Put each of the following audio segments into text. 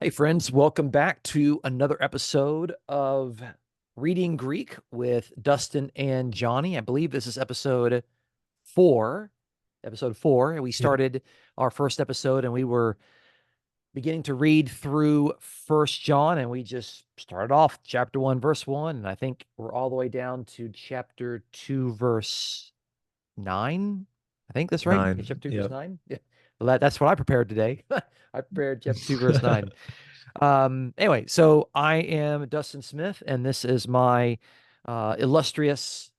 Hey, friends, welcome back to another episode of Reading Greek with Dustin and Johnny. I believe this is four. Episode four. And we Yep. started our first episode and we were beginning to read through First John, and we just started off chapter one, verse one. And I think we're all the way down to chapter two, verse nine. I think that's right. Yeah, chapter Nine. two, verse Yep. nine. Yeah. Well, that's what I prepared today. I prepared chapter two, verse nine. Anyway, so I am Dustin Smith, and this is my illustrious,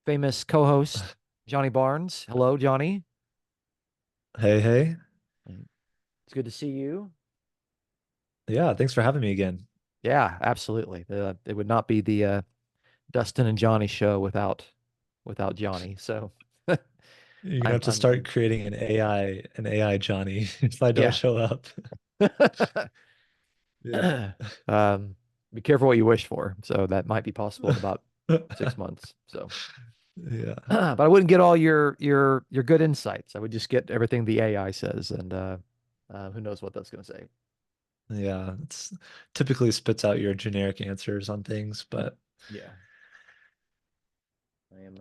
famous co-host, Johnny Barnes. Hello, Johnny. Hey, hey. It's good to see you. Yeah, thanks for having me again. Yeah, absolutely. It would not be the Dustin and Johnny show without Johnny. So You're gonna I'm have to start I'm creating an AI Johnny if I don't yeah. show up. Yeah. um, be careful what you wish for. So that might be possible in about 6 months. So. Yeah. But I wouldn't get all your good insights. I would just get everything the AI says, and who knows what that's going to say. Yeah. It's typically spits out your generic answers on things, but Yeah, I am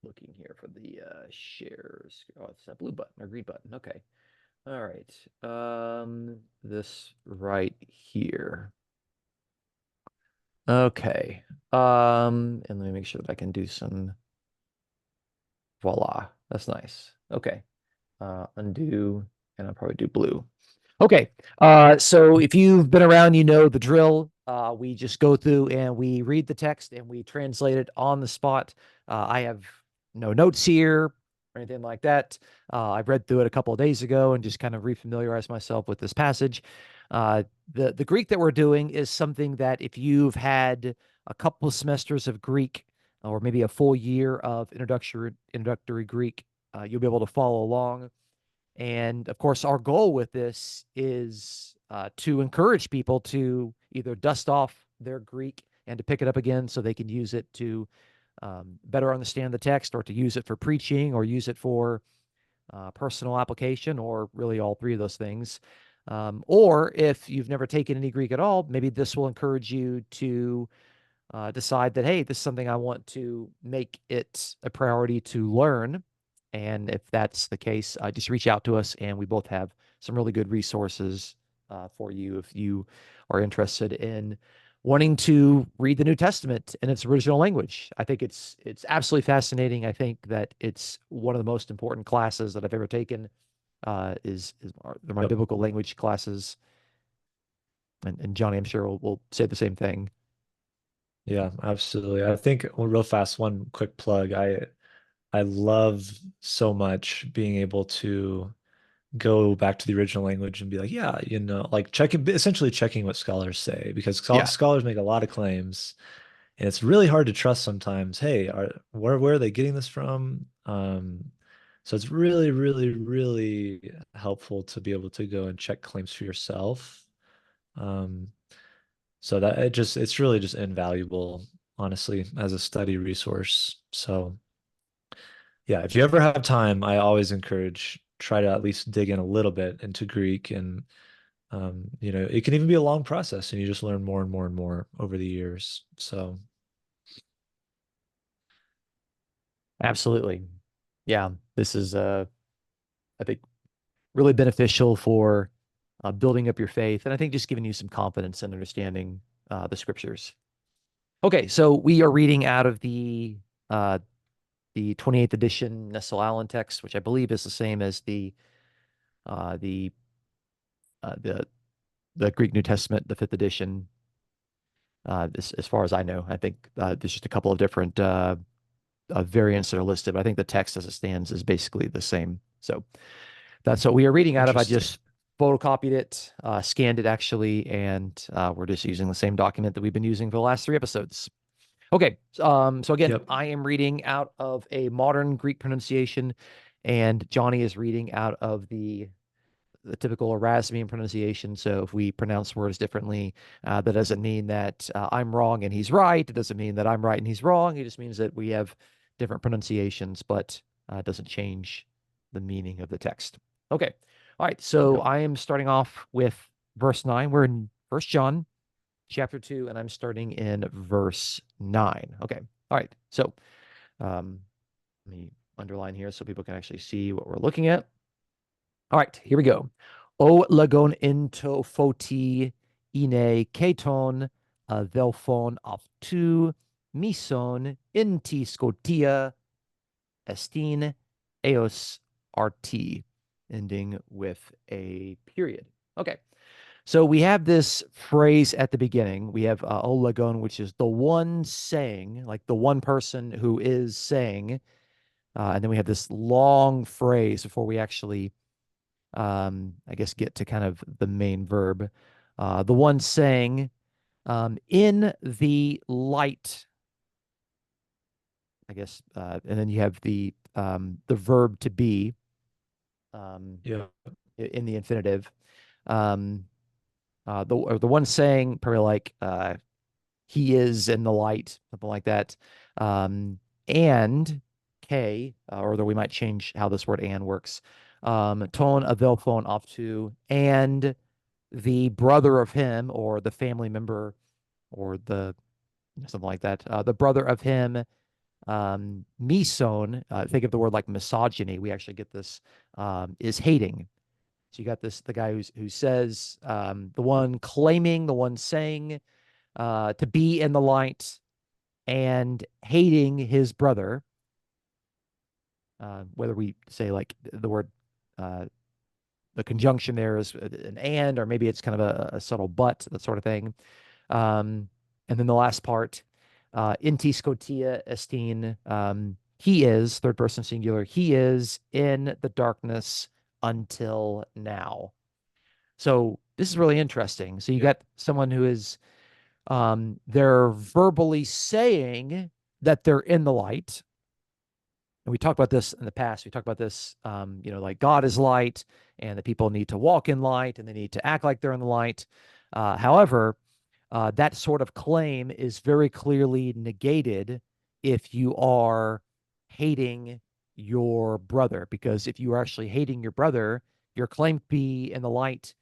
looking here for the shares. Oh, it's a blue button or green button. Okay. All right. This right here. Okay. And let me make sure that I can do some. Voila. That's nice. Okay. Undo, and I'll probably do blue. Okay. So if you've been around, you know the drill. We just go through and we read the text and we translate it on the spot. I have no notes here or anything like that. I've read through it a couple of days ago and just kind of refamiliarized myself with this passage. The Greek that we're doing is something that if you've had a couple of semesters of Greek or maybe a full year of introductory Greek, you'll be able to follow along. And of course, our goal with this is to encourage people to either dust off their Greek and to pick it up again so they can use it to better understand the text, or to use it for preaching, or use it for personal application, or really all three of those things. Or if you've never taken any Greek at all, maybe this will encourage you to decide that, hey, this is something I want to make it a priority to learn. And if that's the case, just reach out to us, and we both have some really good resources for you if you are interested in wanting to read the New Testament in its original language. I think it's absolutely fascinating. I think that it's one of the most important classes that I've ever taken. They're my yep. biblical language classes, and Johnny, I'm sure will say the same thing. Yeah, absolutely. I think well, real fast, one quick plug. I love so much being able to go back to the original language and be like, yeah, like essentially checking what scholars say, because Yeah, scholars make a lot of claims and it's really hard to trust sometimes. Hey, where are they getting this from? So it's really, really, really helpful to be able to go and check claims for yourself. Um, so that it's really just invaluable, honestly, as a study resource. So yeah, if you ever have time, I always encourage try to at least dig in a little bit into Greek, and it can even be a long process and you just learn more and more and more over the years. So absolutely. Yeah, this is I think really beneficial for building up your faith, and I think just giving you some confidence and understanding the scriptures. Okay, so we are reading out of uh, the 28th edition Nestle Allen text, which I believe is the same as uh, the uh, the the Greek New Testament, the fifth edition. As far as I know, I think there's just a couple of different variants that are listed, but I think the text as it stands is basically the same. So that's what we are reading out of. I interesting. just photocopied it, scanned it actually, and we're just using the same document that we've been using for the last three episodes. Okay, so again, Yep. I am reading out of a modern Greek pronunciation, and Johnny is reading out of the typical Erasmian pronunciation. So if we pronounce words differently, that doesn't mean that I'm wrong and he's right. It doesn't mean that I'm right and he's wrong. It just means that we have different pronunciations, but it doesn't change the meaning of the text. Okay. All right, so Yep. I am starting off with verse 9. We're in First John chapter 2, and I'm starting in verse 9. Okay. All right. So um, let me underline here so people can actually see what we're looking at. All right, here we go. O lagon into photi ine keton delphon aftu mison inti scotia estin eos rt, ending with a period. Okay. So we have this phrase at the beginning. We have olagon, which is the one saying, like the one person who is saying. And then we have this long phrase before we actually, I guess, get to kind of the main verb. The one saying, in the light, I guess, and then you have the verb to be um, Yeah. in the infinitive. Um, or the one saying, probably like he is in the light, something like that. Um, and K, or though we might change how this word and works. Tone avelphone off to, and the brother of him, or the family member, or the something like that. The brother of him, meson. Think of the word like misogyny. We actually get this is hating. So you got this the guy who says the one claiming, the one saying to be in the light and hating his brother. Whether we say like the word, uh, the conjunction there is an and, or maybe it's kind of a subtle but, that sort of thing. Um, and then the last part, inti scotia estin, he is, third person singular, he is in the darkness until now. So this is really interesting. So you Yep. got someone who is, they're verbally saying that they're in the light. And we talked about this in the past. We talked about this, like God is light, and the people need to walk in light, and they need to act like they're in the light. However, that sort of claim is very clearly negated if you are hating your brother, because if you are actually hating your brother, your claim to be in the light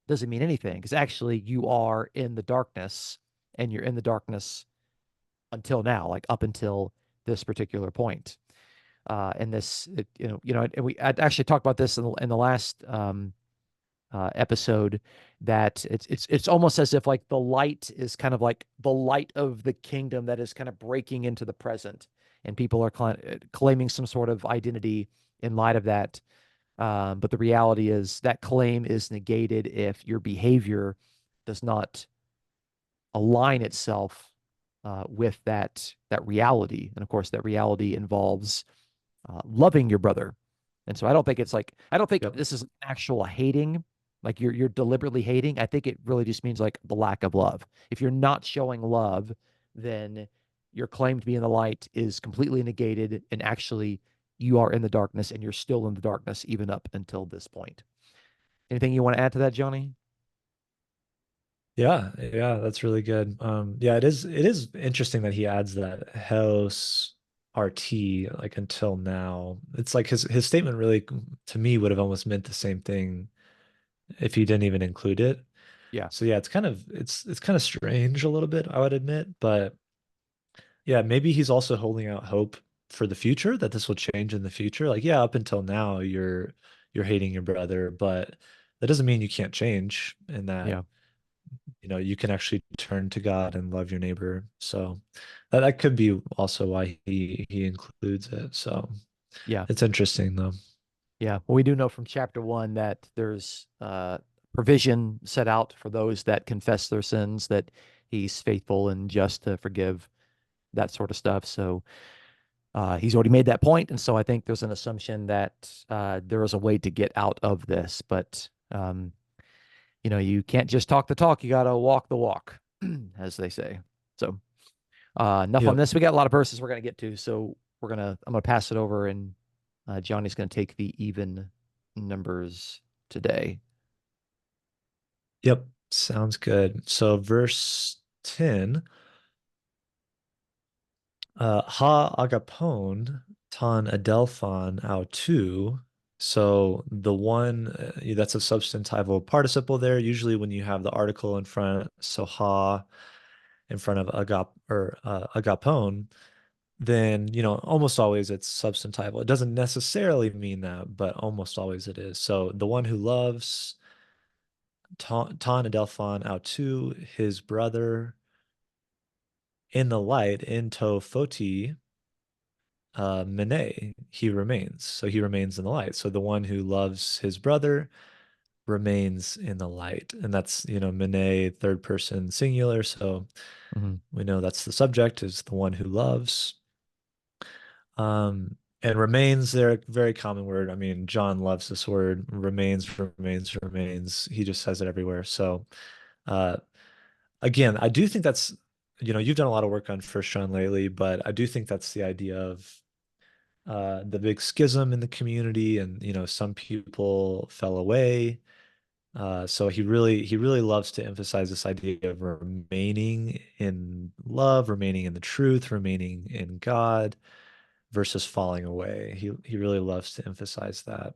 doesn't mean anything, because actually you are in the darkness, and you're in the darkness until now, like up until this particular point. And this, and we I actually talked about this in the last episode, that it's almost as if like the light is kind of like the light of the kingdom that is kind of breaking into the present, and people are claiming some sort of identity in light of that. But the reality is that claim is negated if your behavior does not align itself with that reality. And of course, that reality involves loving your brother. And so I don't think Yep. this is actual hating, like you're deliberately hating. I think it really just means like the lack of love. If you're not showing love, then your claim to be in the light is completely negated, and actually you are in the darkness, and you're still in the darkness even up until this point. Anything you want to add to that, Johnny? Yeah, yeah, that's really good. Yeah, it is interesting that he adds that house RT like until now. It's like his statement really to me would have almost meant the same thing if he didn't even include it. Yeah. So yeah, it's kind of strange a little bit, I would admit, but yeah, maybe he's also holding out hope for the future that this will change in the future. Like, yeah, up until now you're hating your brother, but that doesn't mean you can't change and that Yeah. you can actually turn to God and love your neighbor. So that could be also why he includes it. So Yeah. it's interesting though. Yeah. Well, we do know from chapter 1 that there's provision set out for those that confess their sins, that he's faithful and just to forgive, that sort of stuff. So he's already made that point, and so I think there's an assumption that there is a way to get out of this. But you can't just talk the talk; you got to walk the walk, as they say. So enough on Yep. this. We got a lot of verses we're gonna get to, so I'm gonna pass it over, and Johnny's gonna take the even numbers today. Yep. Sounds good. So verse 10, ha agapon ton adelphon autou So the one that's a substantival participle there. Usually when you have the article in front, so ha in front of agapon, then almost always it's substantival. It doesn't necessarily mean that, but almost always it is. So the one who loves ton adelphon autu, his brother in the light, in to photi, mene, he remains. So he remains in the light. So the one who loves his brother remains in the light. And that's, mene, third person singular. So Mhm. we know that's the subject is the one who loves. And remains, they're a very common word. I mean, John loves this word, remains, remains, remains. He just says it everywhere. So, uh, again, I do think that's, you've done a lot of work on First John lately, but I do think that's the idea of the big schism in the community, and some people fell away. So he really loves to emphasize this idea of remaining in love, remaining in the truth, remaining in God versus falling away. He really loves to emphasize that.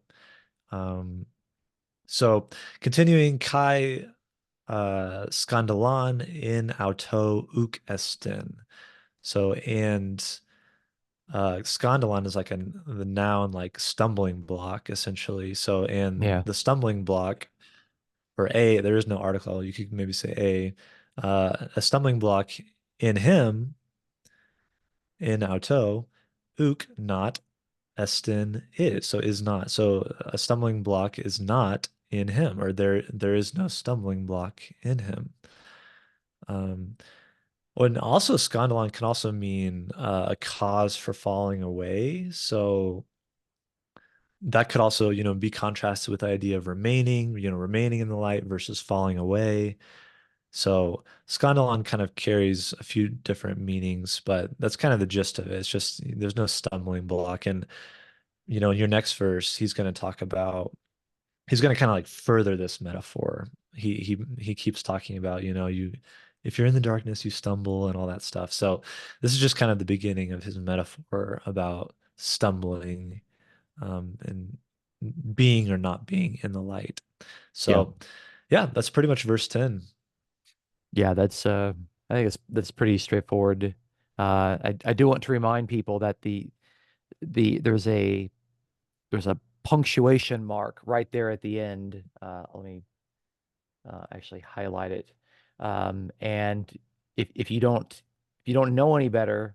Um, so continuing Kai skandalan in auto uk esten. So and skandalan is like the noun like stumbling block essentially. So and Yeah. the stumbling block or there is no article. You could maybe say a stumbling block in him in auto uk not Estin is. So is not. So a stumbling block is not in him, or there is no stumbling block in him. Um, and also scandalon can also mean a cause for falling away. So that could also, be contrasted with the idea of remaining, remaining in the light versus falling away. So scandalon kind of carries a few different meanings, but that's kind of the gist of it. It's just there's no stumbling block. And in your next verse, he's going to kind of like further this metaphor. He keeps talking about, you if you're in the darkness, you stumble and all that stuff. So this is just kind of the beginning of his metaphor about stumbling and being or not being in the light. Yeah. So yeah, that's pretty much verse 10. Yeah, I think that's pretty straightforward. I do want to remind people that the there's a punctuation mark right there at the end. Let me actually highlight it. And if you don't know any better,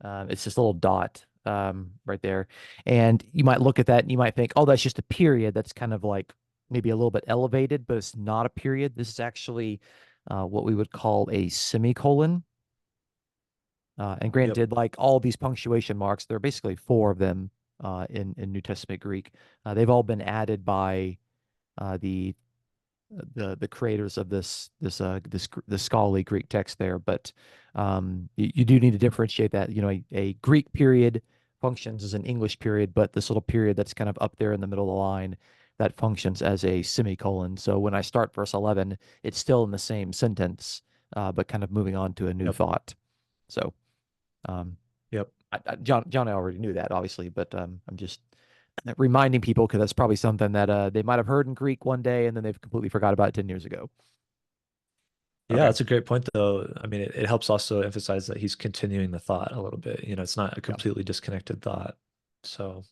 it's this little dot right there. And you might look at that and you might think, oh, that's just a period. That's kind of like maybe a little bit elevated, but it's not a period. This is actually what we would call a semicolon. And Yep. granted, like all these punctuation marks, there are basically four of them in New Testament Greek. They've all been added by the the creators of the scholarly Greek text there, but you do need to differentiate that. A Greek period functions as an English period, but this little period that's kind of up there in the middle of the line that functions as a semicolon. So when I start verse 11, it's still in the same sentence, but kind of moving on to a new Yep. thought. So um, Yep. John, I already knew that, obviously, but I'm just reminding people because that's probably something that they might have heard in Greek one day and then they've completely forgot about it 10 years ago. Yeah, Okay. that's a great point, though. I mean, it helps also emphasize that he's continuing the thought a little bit. It's not a Yeah. completely disconnected thought. So,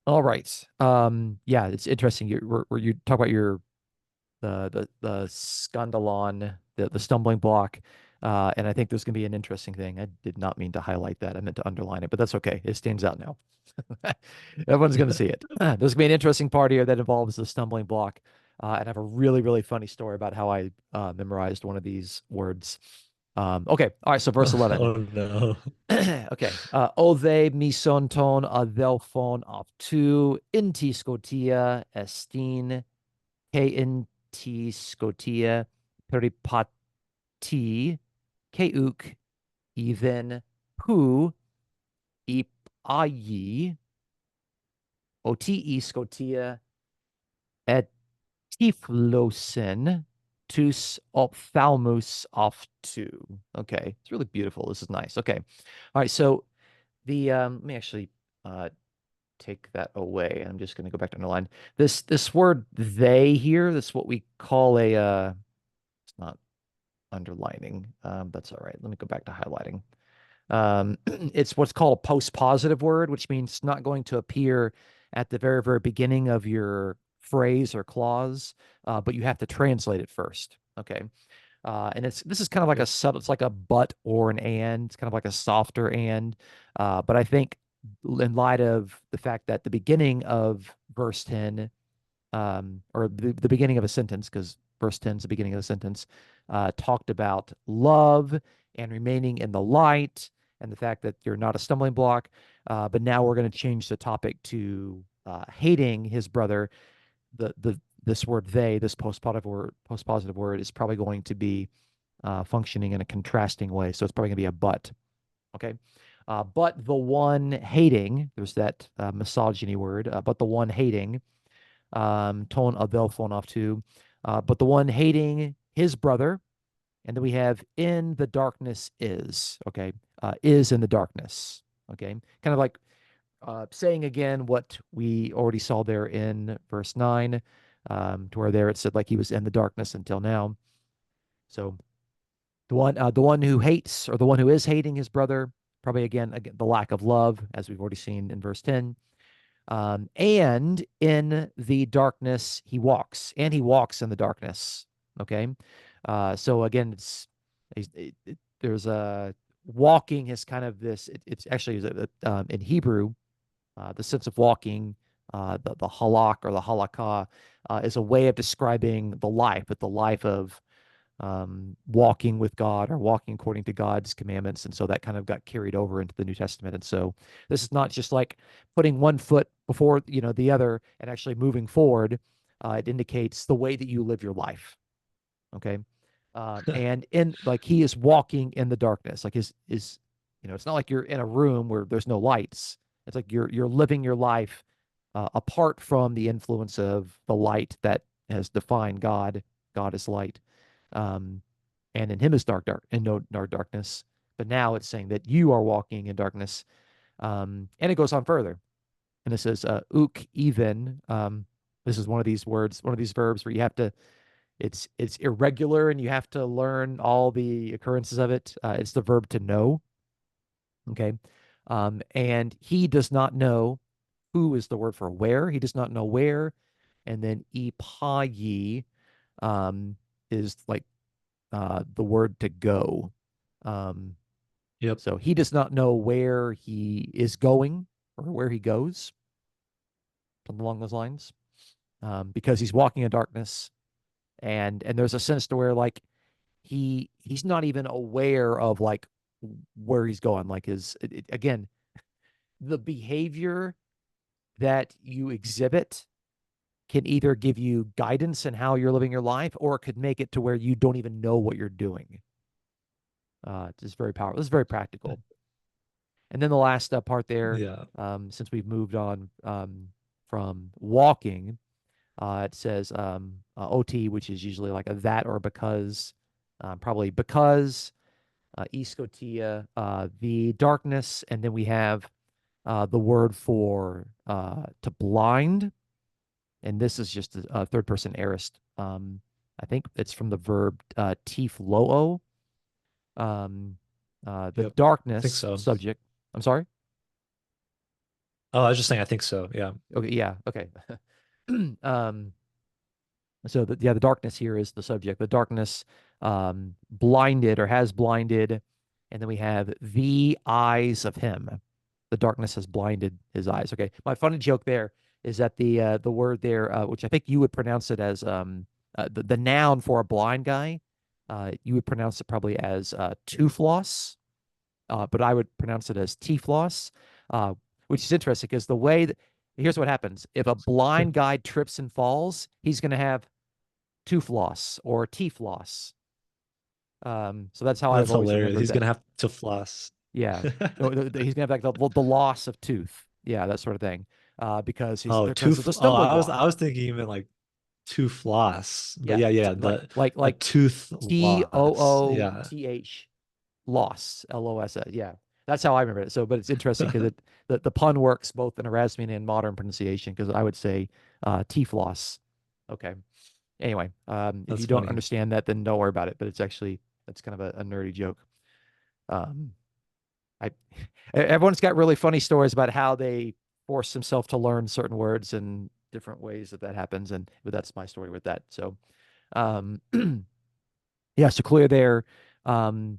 All right. Yeah, it's interesting. Where you talk about your the scandalon, the stumbling block. And I think there's gonna be an interesting thing. I did not mean to highlight that. I meant to underline it, but that's okay. It stands out now. Everyone's gonna see it. There's gonna be an interesting part here that involves the stumbling block. And I have a really, really funny story about how I memorized one of these words. Okay. All right. So verse 11. oh no. Okay. Ove misonton adelphon aftu inti scotia estin ke inti scotia peripati keuk even pu ipayi oti scotia et tiflosin tus ophthalmus aftu. Okay. It's really beautiful. This is nice. Okay. All right. So let me actually uh take that away. I'm just going to go back to underline this word they here. That's what we call a it's not underlining. That's all right. Let me go back to highlighting. It's what's called a post-positive word, which means it's not going to appear at the very, very beginning of your phrase or clause, but you have to translate it first. Okay. And this is kind of like a Yep. subtle, it's like a but or an and. It's kind of like a softer and. But I think in light of the fact that the beginning of verse 10, or the beginning of a sentence, because verse 10 is the beginning of the sentence, talked about love and remaining in the light and the fact that you're not a stumbling block. But now we're going to change the topic to hating his brother. The this word they, this post positive word is probably going to be functioning in a contrasting way. So it's probably going to be a but. Okay. But the one hating, there's that misogyny word, but the one hating, tone they'll phone off too. But the one hating his brother, and then we have in the darkness is, okay, is in the darkness. Okay. Kind of like saying again what we already saw there in verse 9, to where there it said like he was in the darkness until now. So the one who hates, or the one who is hating his brother, probably again the lack of love, as we've already seen in verse 10. And in the darkness he walks, and he walks in the darkness. Okay. So again, there's a walking is kind of this, it's actually in Hebrew, the sense of walking, the halak or the halakha, is a way of describing the life, but the life of walking with God or walking according to God's commandments. And so that kind of got carried over into the New Testament. And so this is not just like putting one foot before, the other and actually moving forward. It indicates the way that you live your life. Okay. And in like he is walking in the darkness, like it's not like you're in a room where there's no lights. It's like you're living your life apart from the influence of the light that has defined God. God is light. Um, and in him is dark, and no darkness. But now it's saying that you are walking in darkness. And it goes on further. And it says, uk even. This is one of these words, one of these verbs where you have to, it's irregular and you have to learn all the occurrences of it. It's the verb to know. Okay. And he does not know. Who is the word for where? He does not know where. And then ipayi is like the word to go. Um, Yep. so he does not know where he is going or where he goes, something along those lines, because he's walking in darkness. And there's a sense to where like he's not even aware of like where he's going. Like again, the behavior that you exhibit can either give you guidance in how you're living your life, or it could make it to where you don't even know what you're doing. It's just very powerful. This is very practical. And then the last part there, Yeah. since we've moved on from walking, it says OT, which is usually like a that or because, probably because, iskotia, the darkness, and then we have the word for to blind, and this is just a third person aorist. I think it's from the verb tifloo. Um, the Yep. I think darkness so. subject. I'm sorry. Oh, I was just saying, I think so. Yeah. Okay, yeah, okay. um, so the darkness here is the subject. The darkness blinded or has blinded, and then we have the eyes of him. The darkness has blinded his eyes. Okay. My funny joke there is that the word there, which I think you would pronounce it as the noun for a blind guy, you would pronounce it probably as toofloss, but I would pronounce it as T-floss, uh, which is interesting because the way that here's what happens: if a blind guy trips and falls, he's going to have toofloss or T-floss. So that's how I've That's always hilarious. remembered He's that. gonna have to floss. Yeah, no, he's going to have like the loss of tooth. Yeah, that sort of thing. Because he's Oh, because of the oh, stumbling I block. was thinking you meant like to floss. But Yeah, yeah, t yeah, like the like a like tooth T O loss. O Yeah. T H loss, LOS. Yeah. That's how I remember it. So, but it's interesting because the pun works both in Erasmian and modern pronunciation. Because I would say T-floss. Okay. Anyway, if you That's don't funny. understand that, then don't worry about it. But it's actually that's kind of a nerdy joke. Um, I everyone's got really funny stories about how they force themselves to learn certain words and different ways that happens. And but that's my story with that. So, um, yeah. So clear there. Um,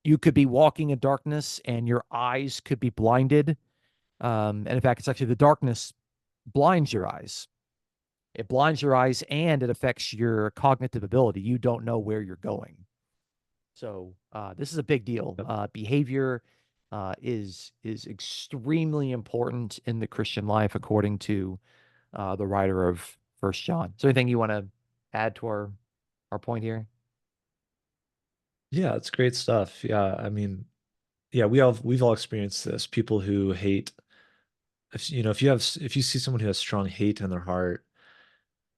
you could be walking in darkness and your eyes could be blinded. And in fact, it's actually the darkness blinds your eyes. It blinds your eyes and it affects your cognitive ability. You don't know where you're going. So this is a big deal. Yep. Behavior is extremely important in the Christian life, according to the writer of First John. So anything you want to add to our point here? Yeah, it's great stuff. Yeah, I mean, yeah, we've all experienced this. People who hate, if you see someone who has strong hate in their heart,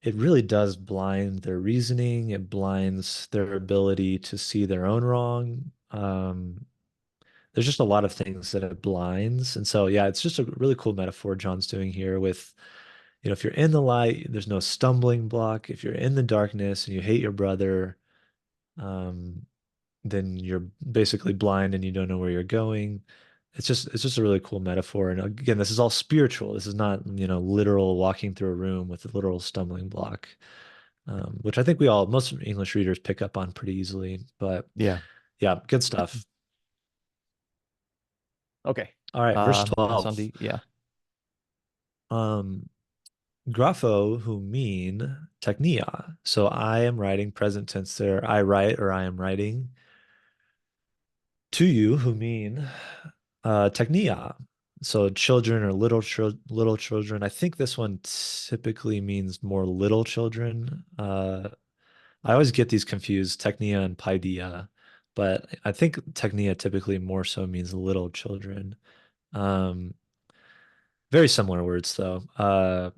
it really does blind their reasoning. It blinds their ability to see their own wrong. There's just a lot of things that it blinds. And so, yeah, it's just a really cool metaphor John's doing here with, if you're in the light, there's no stumbling block. If you're in the darkness and you hate your brother, um, then you're basically blind and you don't know where you're going. It's just a really cool metaphor. And again, this is all spiritual. This is not, literal walking through a room with a literal stumbling block, which I think most English readers pick up on pretty easily. But Yeah. yeah, good stuff. Okay. All right, verse Pass on 12. to yeah. Um, Grapho, who mean technia. So I am writing present tense there. I write or I am writing to you, who mean technia. So children or little children. I think this one typically means more little children. I always get these confused, technia and paideia, but I think technia typically more so means little children. Um, very similar words though.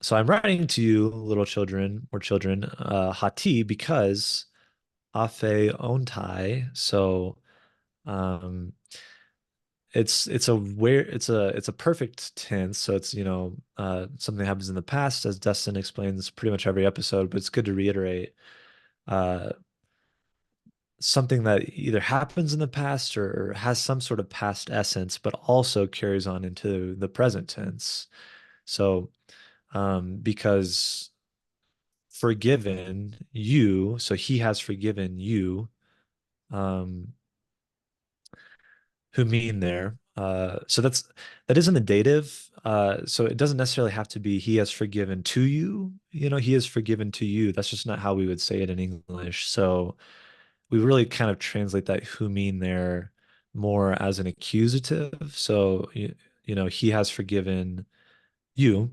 So I'm writing to you, little children or children, hati, because afe ontai. So um, it's a perfect tense. So it's something happens in the past, as Dustin explains pretty much every episode. But it's good to reiterate uh, something that either happens in the past or has some sort of past essence, but also carries on into the present tense. So because forgiven you, so he has forgiven you, um, who mean there. So that is in the dative. So it doesn't necessarily have to be he has forgiven to you. He has forgiven to you. That's just not how we would say it in English. So we really kind of translate that who mean there more as an accusative. So he has forgiven you.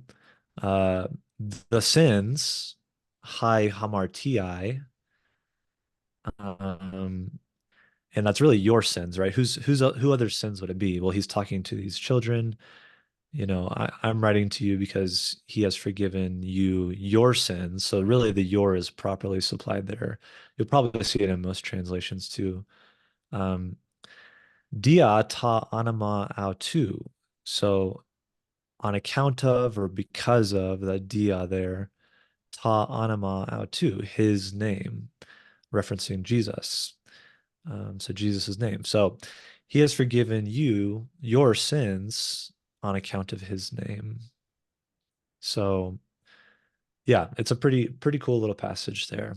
Uh, the sins, hi hamartii, um, and that's really your sins, right? Who other sins would it be? Well, he's talking to these children. I'm writing to you because he has forgiven you your sins. So really, the your is properly supplied there. You'll probably see it in most translations too. Um, Dia ta anima autu. So on account of or because of the dia there, ta anima autu, his name, referencing Jesus. So Jesus' name. So he has forgiven you your sins on account of his name. So yeah, it's a pretty cool little passage there.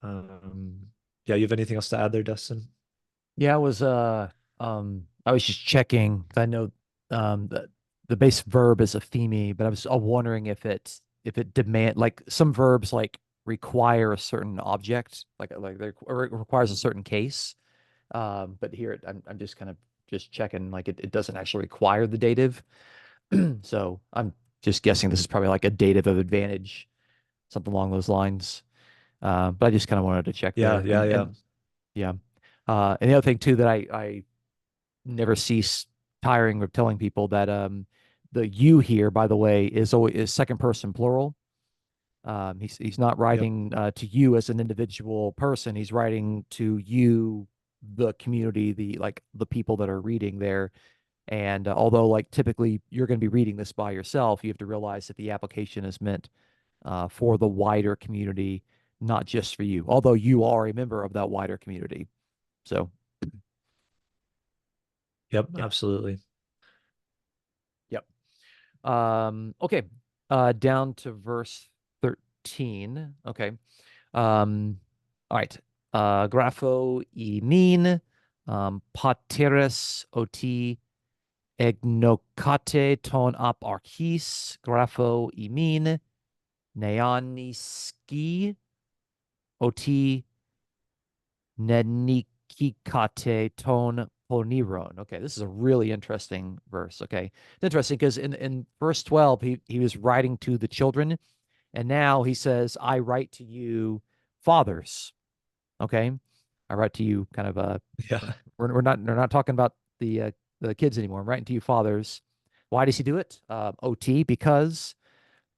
Um, yeah, you have anything else to add there, Dustin? Yeah, I was just checking. I know the base verb is a theme, but I was wondering if it demand like some verbs like require a certain object, like they or it requires a certain case. But here I'm just kind of just checking like it doesn't actually require the dative. So I'm just guessing this is probably like a dative of advantage, something along those lines. But I just kind of wanted to check Yeah, there. yeah, yeah. And yeah. And the other thing too that I never cease tiring of telling people that the you here, by the way, is always is second person plural. He's not Yep. writing to you as an individual person. He's writing to you, the community, the like the people that are reading there. And although like typically you're going to be reading this by yourself, you have to realize that the application is meant for the wider community, not just for you. Although you are a member of that wider community. So Yep, yeah, absolutely. yep. Okay. Down to verse 13. Okay. All right. Grapho imin, pateres oti egnokate ton ap archis, grapho imin, neaniski oti nenikikate ton poniron. Okay, this is a really interesting verse. Okay. It's interesting because in verse 12, he was writing to the children, and now he says, I write to you fathers. Okay. I write to you kind of Yeah. we're not talking about the kids anymore. I'm writing to you fathers. Why does he do it? OT because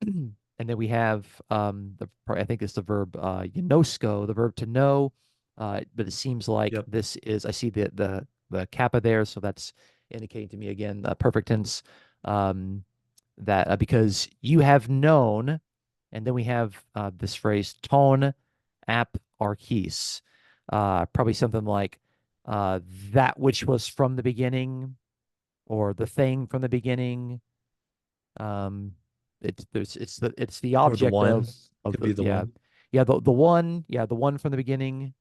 and then we have the I think it's the verb yonosko, the verb to know. But it seems like Yep. this is I see the kappa there, so that's indicating to me again perfect tense um, that because you have known, and then we have this phrase ton ap archis, probably something like uh, that which was from the beginning or the thing from the beginning. Um, it's the Or the object one. of Could be the the one. the one the one from the beginning.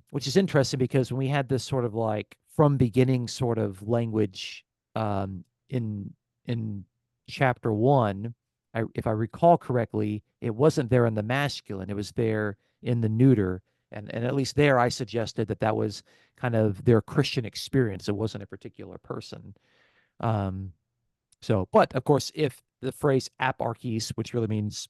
Which is interesting because when we had this sort of like from beginning sort of language um, in in chapter one, if I recall correctly, it wasn't there in the masculine; it was there in the neuter, and at least there I suggested that that was kind of their Christian experience. It wasn't a particular person. Um, so, but of course, if the phrase aparchis, which really means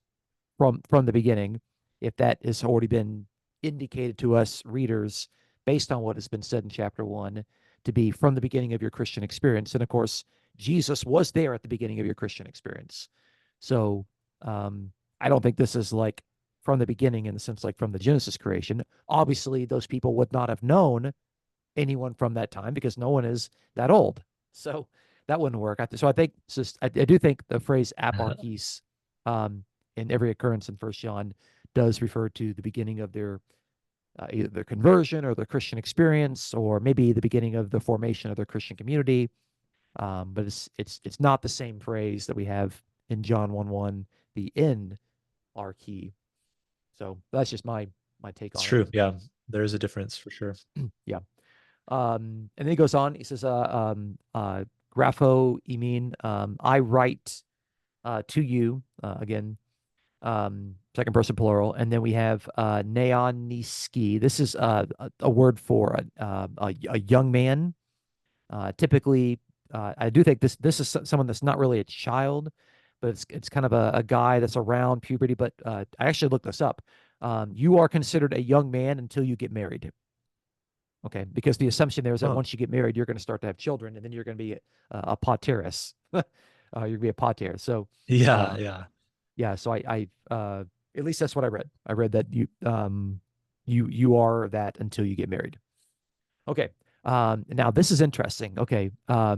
from the beginning, if that has already been indicated to us readers based on what has been said in chapter one to be from the beginning of your Christian experience, and of course, Jesus was there at the beginning of your Christian experience. So, um, I don't think this is like from the beginning in the sense like from the Genesis creation. Obviously, those people would not have known anyone from that time because no one is that old. So that wouldn't work. So I think it's just, I do think the phrase aparchis in every occurrence in First John does refer to the beginning of their either their conversion or their Christian experience, or maybe the beginning of the formation of their Christian community. But it's not the same phrase that we have in John 1:1, the in archi. So that's just my take It's on it. true. Yeah. There's a difference for sure. Yeah. And then he goes on. He says, "Grapho imin, I write to you again, second person plural." And then we have neoniski. This is a word for a young man. Typically, I do think this is someone that's not really a child, but it's kind of a guy that's around puberty. But I actually looked this up. You are considered a young man until you get married. Okay, because the assumption there is that Oh, once you get married, you're going to start to have children, and then you're going to be a pateris. You're going to be a pater. So, yeah. uh, Yeah. yeah. So at least that's what I read. I read that you are that until you get married. Okay. Now this is interesting. Okay,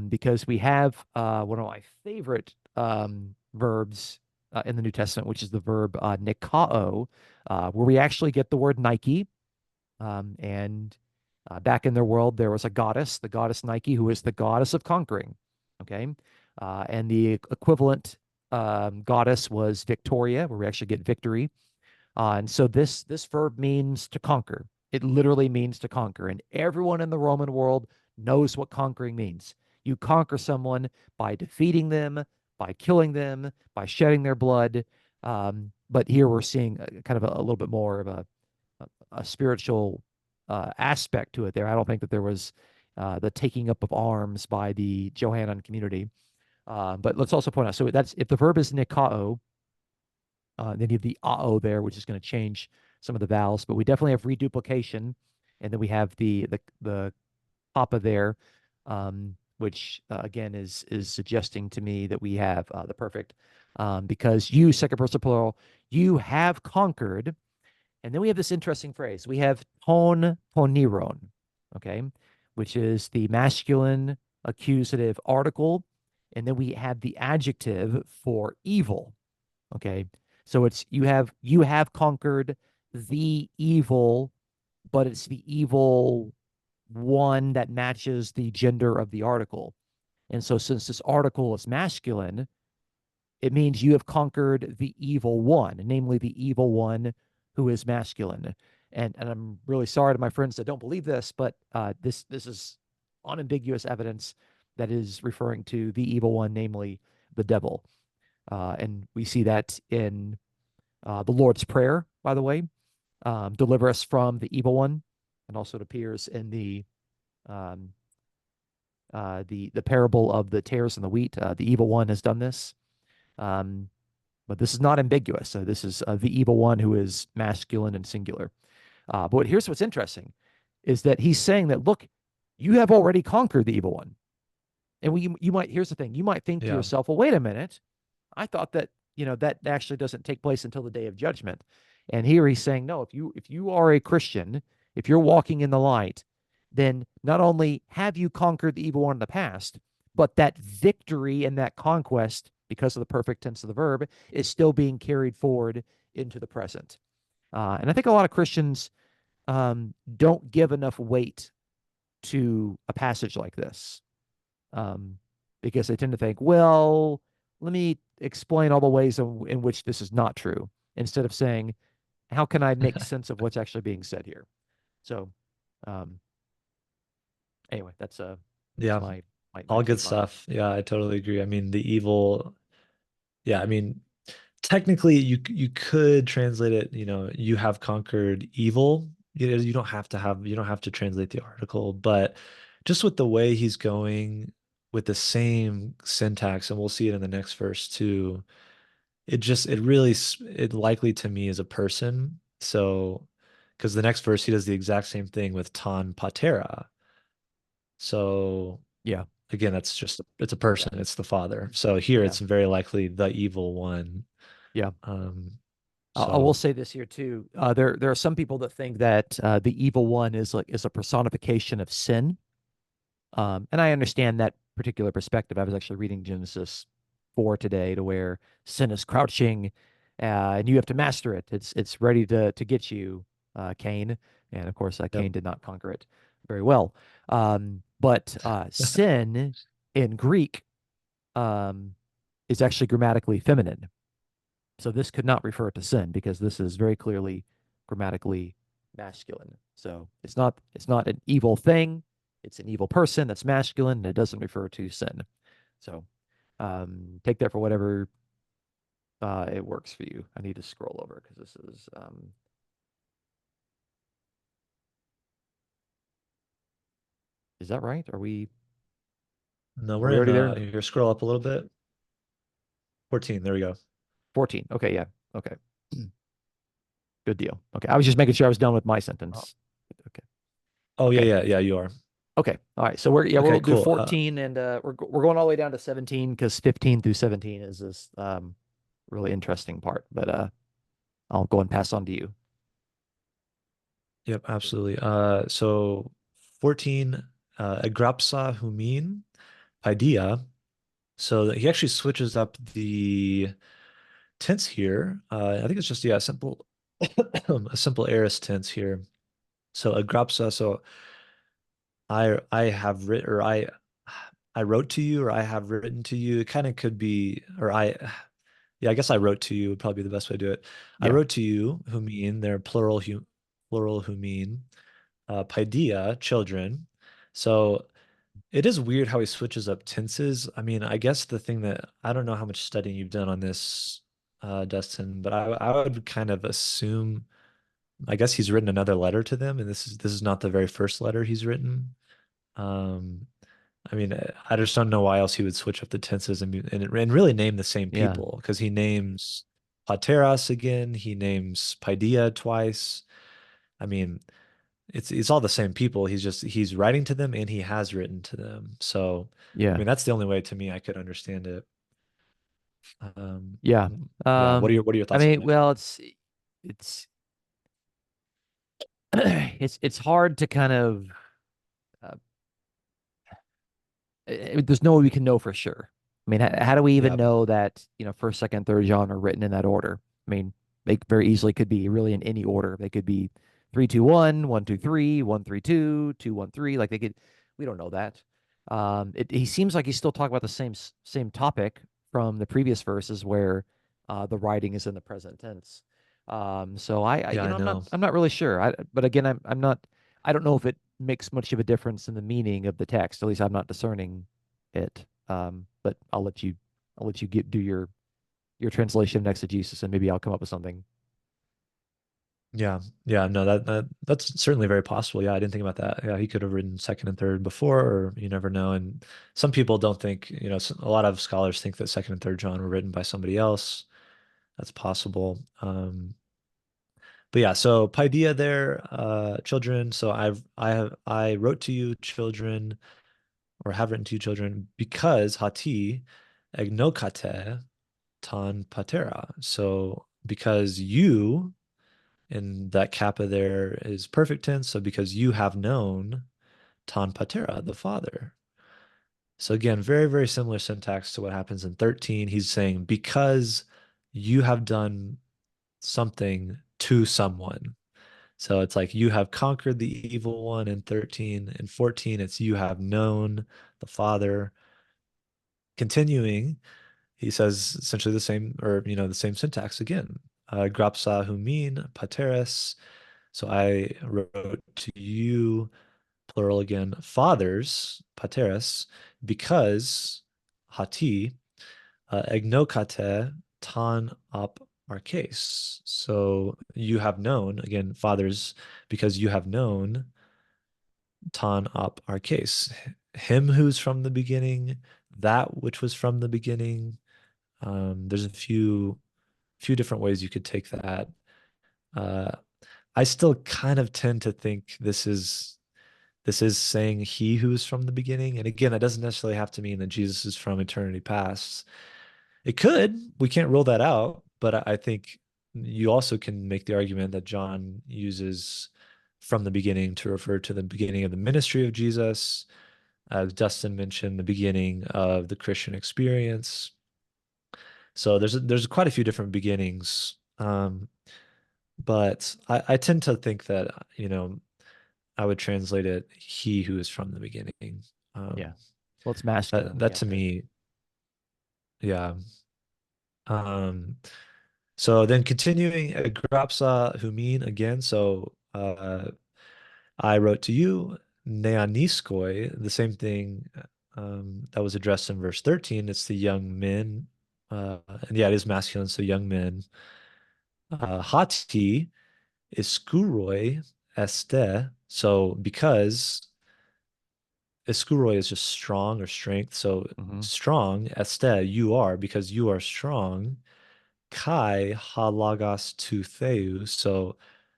because we have one of my favorite verbs in the New Testament, which is the verb nikao, where we actually get the word Nike. And back in their world, there was a goddess, the goddess Nike, who is the goddess of conquering. Okay. And the equivalent goddess was Victoria, where we actually get victory. And so this verb means to conquer. It literally means to conquer. And everyone in the Roman world knows what conquering means. You conquer someone by defeating them, by killing them, by shedding their blood. But here we're seeing kind of a little bit more of a spiritual aspect to it there. I don't think that there was the taking up of arms by the Johannine community. But let's also point out, so that's if the verb is nikao, then you have the ao there, which is going to change some of the vowels. But we definitely have reduplication, and then we have the papa there, which again is suggesting to me that we have the perfect because you second person plural, you have conquered And then we have this interesting phrase. We have ton poniron, okay, which is the masculine accusative article. And then we have the adjective for evil. Okay. So it's you have conquered the evil, but it's the evil one that matches the gender of the article. And so since this article is masculine, it means you have conquered the evil one, namely the evil one who is masculine. And I'm really sorry to my friends that don't believe this, but this is unambiguous evidence that is referring to the evil one, namely the devil. And we see that in the Lord's Prayer, by the way. Deliver us from the evil one, and also it appears in um, the parable of the tares and the wheat. The evil one has done this. Um, but this is not ambiguous. So this is the evil one who is masculine and singular. But here's what's interesting is that he's saying that, look, you have already conquered the evil one. And you might, here's the thing, you might think to Yeah. yourself, well, wait a minute. I thought that, that actually doesn't take place until the day of judgment. And here he's saying, no, if you are a Christian, if you're walking in the light, then not only have you conquered the evil one in the past, but that victory and that conquest, because of the perfect tense of the verb, is still being carried forward into the present. And I think a lot of Christians don't give enough weight to a passage like this, um, because they tend to think, well, let me explain all the ways in which this is not true, instead of saying, how can I make sense of what's actually being said here? So, um, anyway, that's Yeah. my All good take on it. stuff. Yeah, I totally agree. I mean, the evil, yeah, I mean, technically you could translate it, you have conquered evil. You don't have to translate the article, but just with the way he's going with the same syntax, and we'll see it in the next verse too, it likely to me is a person. So, because the next verse he does the exact same thing with ton patera. So Yeah, again, it's a yeah, person, it's the father. So here yeah, it's very likely the evil one. yeah. Um, I will so say this here too. There are some people that think that the evil one is a personification of sin. And I understand that particular perspective. I was actually reading Genesis 4 today, to where sin is crouching, and you have to master it. It's ready to get you, Cain. And of course, yep. Cain did not conquer it very well. But sin in Greek um, is actually grammatically feminine. So this could not refer to sin, because this is very clearly grammatically masculine. So it's not an evil thing. It's an evil person that's masculine, and it doesn't refer to sin. So take that for whatever it works for you. I need to scroll over because is that right? No, Are we're we in already there? here, scroll up a little bit. 14, there we go. 14. Okay, yeah. Okay. Good deal. Okay. I was just making sure I was done with my Oh, sentence. Okay. oh yeah, Okay. yeah, yeah, you are. Okay. All right. So we'll Okay, do cool. 14, and we're going all the way down to 17, because 15 through 17 is this really interesting part. But I'll go and pass on to you. Yep, absolutely. So 14, agrapsa humin idea. So that he actually switches up the tense here. I think it's just, yeah, simple a simple aorist tense here. So agrapsa, so I have written, or I wrote to you, or I have written to you. It kind of could be, or yeah, I guess I wrote to you would probably be the best way to do it. I Yeah. wrote to you, who mean, they're plural who mean, paideia, children. So it is weird how he switches up tenses. I mean, I guess the thing that I don't know how much studying you've done on this, Dustin, but I would kind of assume, I guess he's written another letter to them, and this is not the very first letter he's written. Um, I mean, I just don't know why else he would switch up the tenses and really name the same Yeah. people, because he names Pateras again, he names Paideia twice. I mean, it's all the same people. He's writing to them and he has written to them. So, I Yeah. mean, that's the only way to me I could understand it. Um, Yeah. yeah. What are your I thoughts on mean, it? well, it's it's hard to kind of uh, there's no way we can know for sure. I mean, how do we even Yeah, know that, first, second, third John are written in that order? I mean, they very easily could be really in any order. They could be 3-2-1, 1-2-3, 1-3-2, 2-1-3. Like they could, we don't know that. He seems like he's still talking about the same topic from the previous verses where the writing is in the present tense. So yeah, I know. I'm not really sure. But again, I don't know if it makes much of a difference in the meaning of the text. At least I'm not discerning it. But I'll let you do your translation of exegesis, and maybe I'll come up with something. Yeah, yeah, no, that's certainly very possible. Yeah, I didn't think about that. Yeah, he could have written second and third before, or you never know. And some people don't think, a lot of scholars think that second and third John were written by somebody else. That's possible. But yeah, so paideia there, children. So I wrote to you, children, or have written to you, children, because hati egnokate ton patera. So because you, and that kappa there is perfect tense. So because you have known ton patera, the Father. So again, very, very similar syntax to what happens in 13. He's saying, because you have done something to someone. So it's like you have conquered the evil one in 13. In 14, it's you have known the Father. Continuing, he says essentially the same, or the same syntax again. Grapsa humin pateres. So I wrote to you, plural again, fathers, pateres, because hati egnokate ton op arches. So you have known, again, fathers, because you have known ton op arches. Him who's from the beginning, that which was from the beginning. There's a few different ways you could take that. Uh, I still kind of tend to think this is saying he who is from the beginning. And again, that doesn't necessarily have to mean that Jesus is from eternity past. It could. We can't rule that out. But I think you also can make the argument that John uses from the beginning to refer to the beginning of the ministry of Jesus. As Dustin mentioned, the beginning of the Christian experience. So there's quite a few different beginnings. But I tend to think that, I would translate it he who is from the beginning. Yeah. Um, Well, it's that masculine. We that have to to. me, yeah. Um, so then continuing grapsa humin again. So I wrote to you, neaniskoi, the same thing that was addressed in verse 13. It's the young men. And yeah, it is masculine, so young men. Hati iskuroi este. So because Eskuroi is just strong or strength. So Hmm. strong, este, you are, because you are strong. Kai halagos to theu. So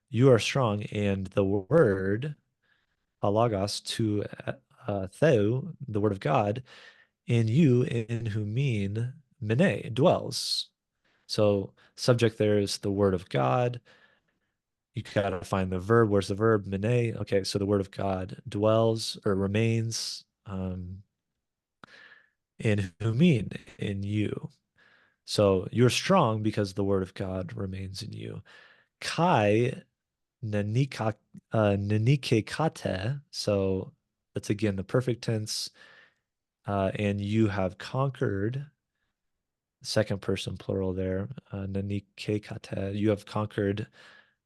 you are strong, and the word halagos to theu, the word of God, in you, in whom mean mene, dwells. So subject there is the word of God. You gotta find the verb. Where's the verb? Mene. Okay, so the word of God dwells or remains. In who mean in you. So you're strong because the word of God remains in you. Kai nanika nanike kate. So that's again the perfect tense. And you have conquered, second person plural there. Nanike kate. You have conquered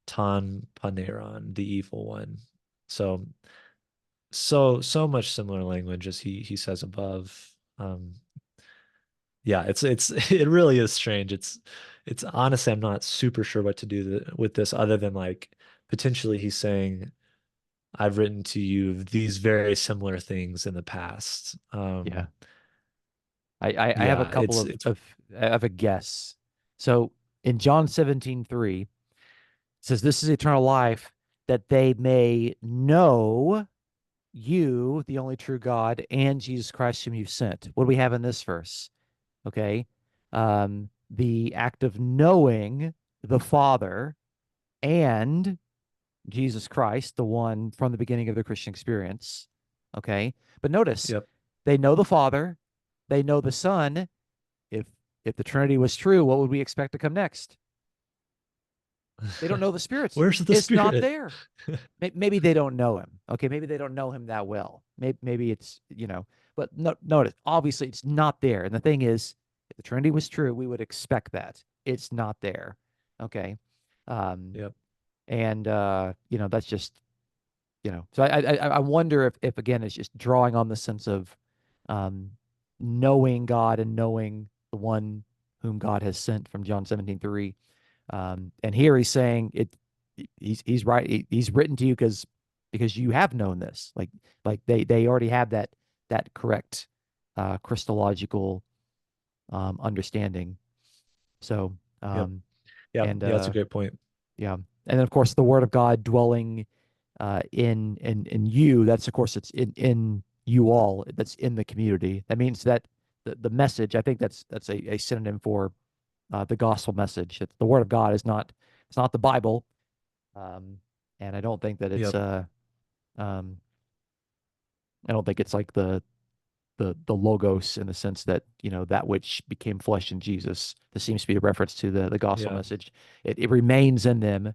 Tan Paneron, the evil one. So so much similar language as he says above. Yeah, it's it really is strange. It's honestly, I'm not super sure what to do with this other than like potentially he's saying I've written to you these very similar things in the past. Yeah. I have a Yeah, couple I have a guess. So in John 17:3, it says, "This is eternal life, that they may know you, the only true God, and Jesus Christ whom you've sent." What do we have in this verse? Okay. The act of knowing the Father and Jesus Christ, the one from the beginning of the Christian experience. Okay. But notice Yep. they know the Father, they know the Son. If if the Trinity was true, what would we expect to come next? They don't know the Spirit. Where's the It's not spirit? there. Maybe they don't know him. Okay, maybe they don't know him that well. Maybe it's, but no, notice obviously it's not there. And the thing is, if the Trinity was true, we would expect that. It's not there. Okay. Um, Yep. and that's just, so I wonder if again it's just drawing on the sense of um knowing God and knowing the one whom God has sent from John 17:3. And here he's saying he's right. He's written to you because you have known this. Like they already have that correct Christological understanding. So Yep. um Yep. and Yeah, that's a great point. yeah. And then of course the word of God dwelling in you, that's of course it's in you all, that's in the community. That means that the message, I think that's a synonym for the gospel message. It's the word of God is not, it's not the Bible. Um, and I don't think that it's Yep. um I don't think it's like the logos in the sense that, that which became flesh in Jesus. This seems to be a reference to the gospel Yeah. message. It remains in them.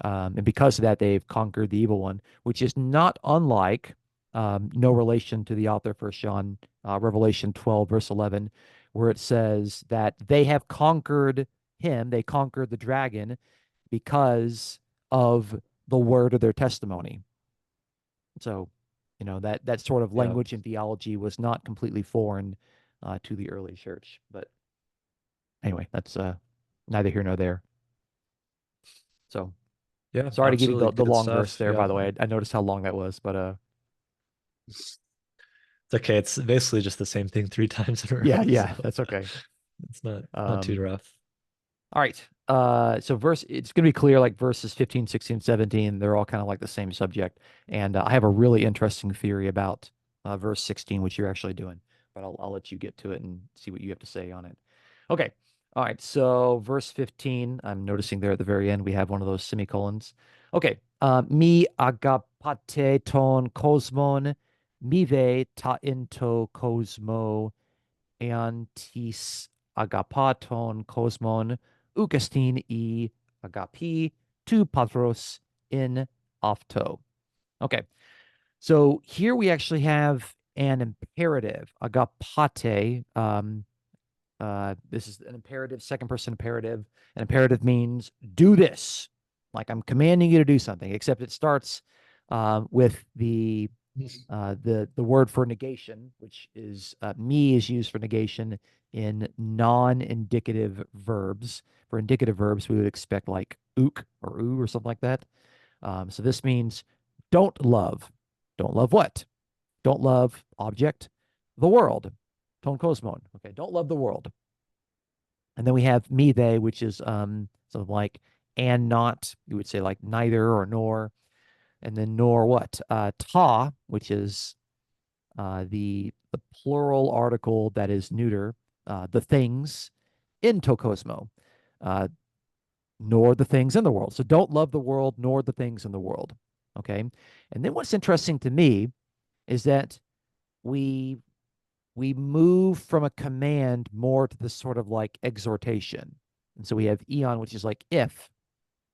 And because of that, they've conquered the evil one, which is not unlike, no relation to the author, First John, Revelation 12, verse 11, where it says that they have conquered him, they conquered the dragon because of the word of their testimony. So, that sort of Yeah. language and theology was not completely foreign to the early church. But anyway, that's neither here nor there. So Yeah, sorry to give you absolutely. the Good long verse stuff. there, Yeah. by the way. I noticed how long that was, but It's okay. It's basically just the same thing three times in a row. yeah, So yeah, that's okay. it's not too Um, rough. all right. So it's gonna be clear, like verses 15, 16, 17, they're all kind of like the same subject. And I have a really interesting theory about verse 16, which you're actually doing, but I'll let you get to it and see what you have to say on it. Okay. All right. So verse 15, I'm noticing there at the very end, we have one of those semicolons. Okay. Mi agapate ton kosmon, mive ta into cosmo, eantis agapaton kosmon, ukastin e agapi, tu patros in afto. Okay. So here we actually have an imperative, agapate. This is an imperative, second person imperative. An imperative means do this. Like I'm commanding you to do something, except it starts with the word for negation, which is me is used for negation in non-indicative verbs. For indicative verbs, we would expect like ook or oo or something like that. So this means don't love. Don't love what? Don't love object, the world. Ton kosmon. Okay, don't love the world. And then we have me, they, which is something like and not. You would say like neither or nor. And then nor what? Ta, which is the plural article that is neuter, the things in tokosmo, uh, nor the things in the world. So don't love the world nor the things in the world. Okay. And then what's interesting to me is that we we move from a command more to this sort of like exhortation. And so we have eon, which is like if,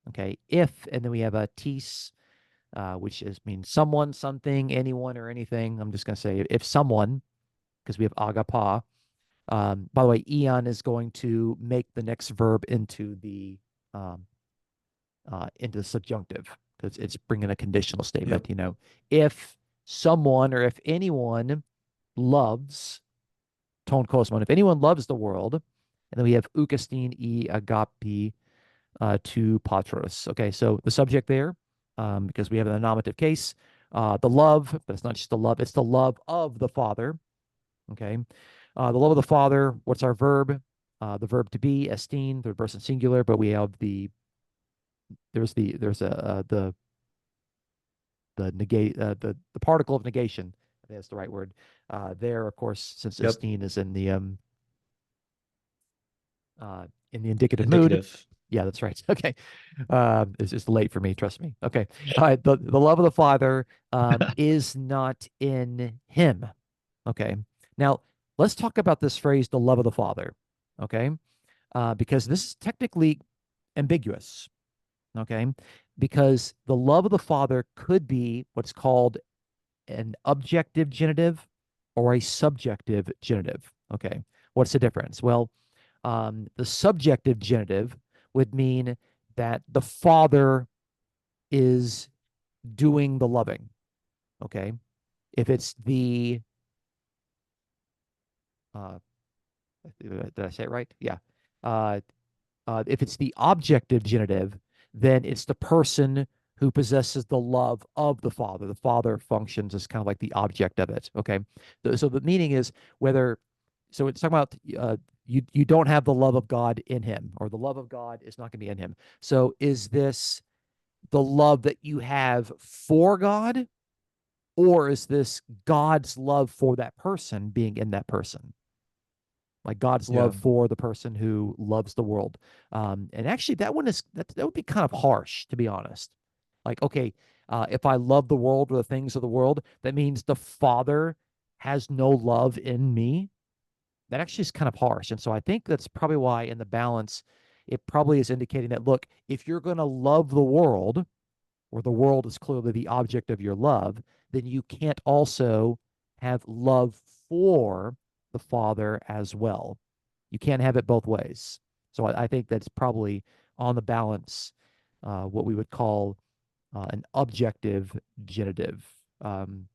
okay, if, and then we have a tis, which is means someone, something, anyone, or anything. I'm just going to say if someone, because we have agapa. By the way, eon is going to make the next verb um, into the subjunctive because it's bringing a conditional statement. Yep. If someone or if anyone loves ton kosmon, if anyone loves the world, and then we have ukastin e agapi to patros. Okay, so the subject there, because we have an nominative case, the love, but it's not just the love; it's the love of the Father. Okay. The love of the Father, what's our verb? The verb to be, esteem, third person singular, but we have there's the negate, the particle of negation. I think that's the right word. There, of course, since Yep. esteem is in the indicative mood. Indicative. Yeah, that's right. Okay. It's just late for me, trust me. Okay. All right. The love of the Father is not in him. Okay. Now, let's talk about this phrase, the love of the Father. Okay. Because this is technically ambiguous. Okay. Because the love of the Father could be what's called an objective genitive or a subjective genitive. Okay. What's the difference? Well, the subjective genitive would mean that the Father is doing the loving. Okay. If it's the, uh, did I say it right? Yeah. Uh, if it's the objective genitive, then it's the person who possesses the love of the Father. The Father functions as kind of like the object of it. Okay. So the meaning is whether, so it's talking about you don't have the love of God in him, or the love of God is not going to be in him. So is this the love that you have for God, or is this God's love for that person being in that person? Like God's Yeah. love for the person who loves the world. And actually, that would be kind of harsh, to be honest. Like, okay, if I love the world or the things of the world, that means the Father has no love in me. That actually is kind of harsh. And so I think that's probably why in the balance, it probably is indicating that, look, if you're going to love the world, or the world is clearly the object of your love, then you can't also have love for the Father as well. You can't have it both ways. So I think that's probably on the balance what we would call an objective genitive. Um,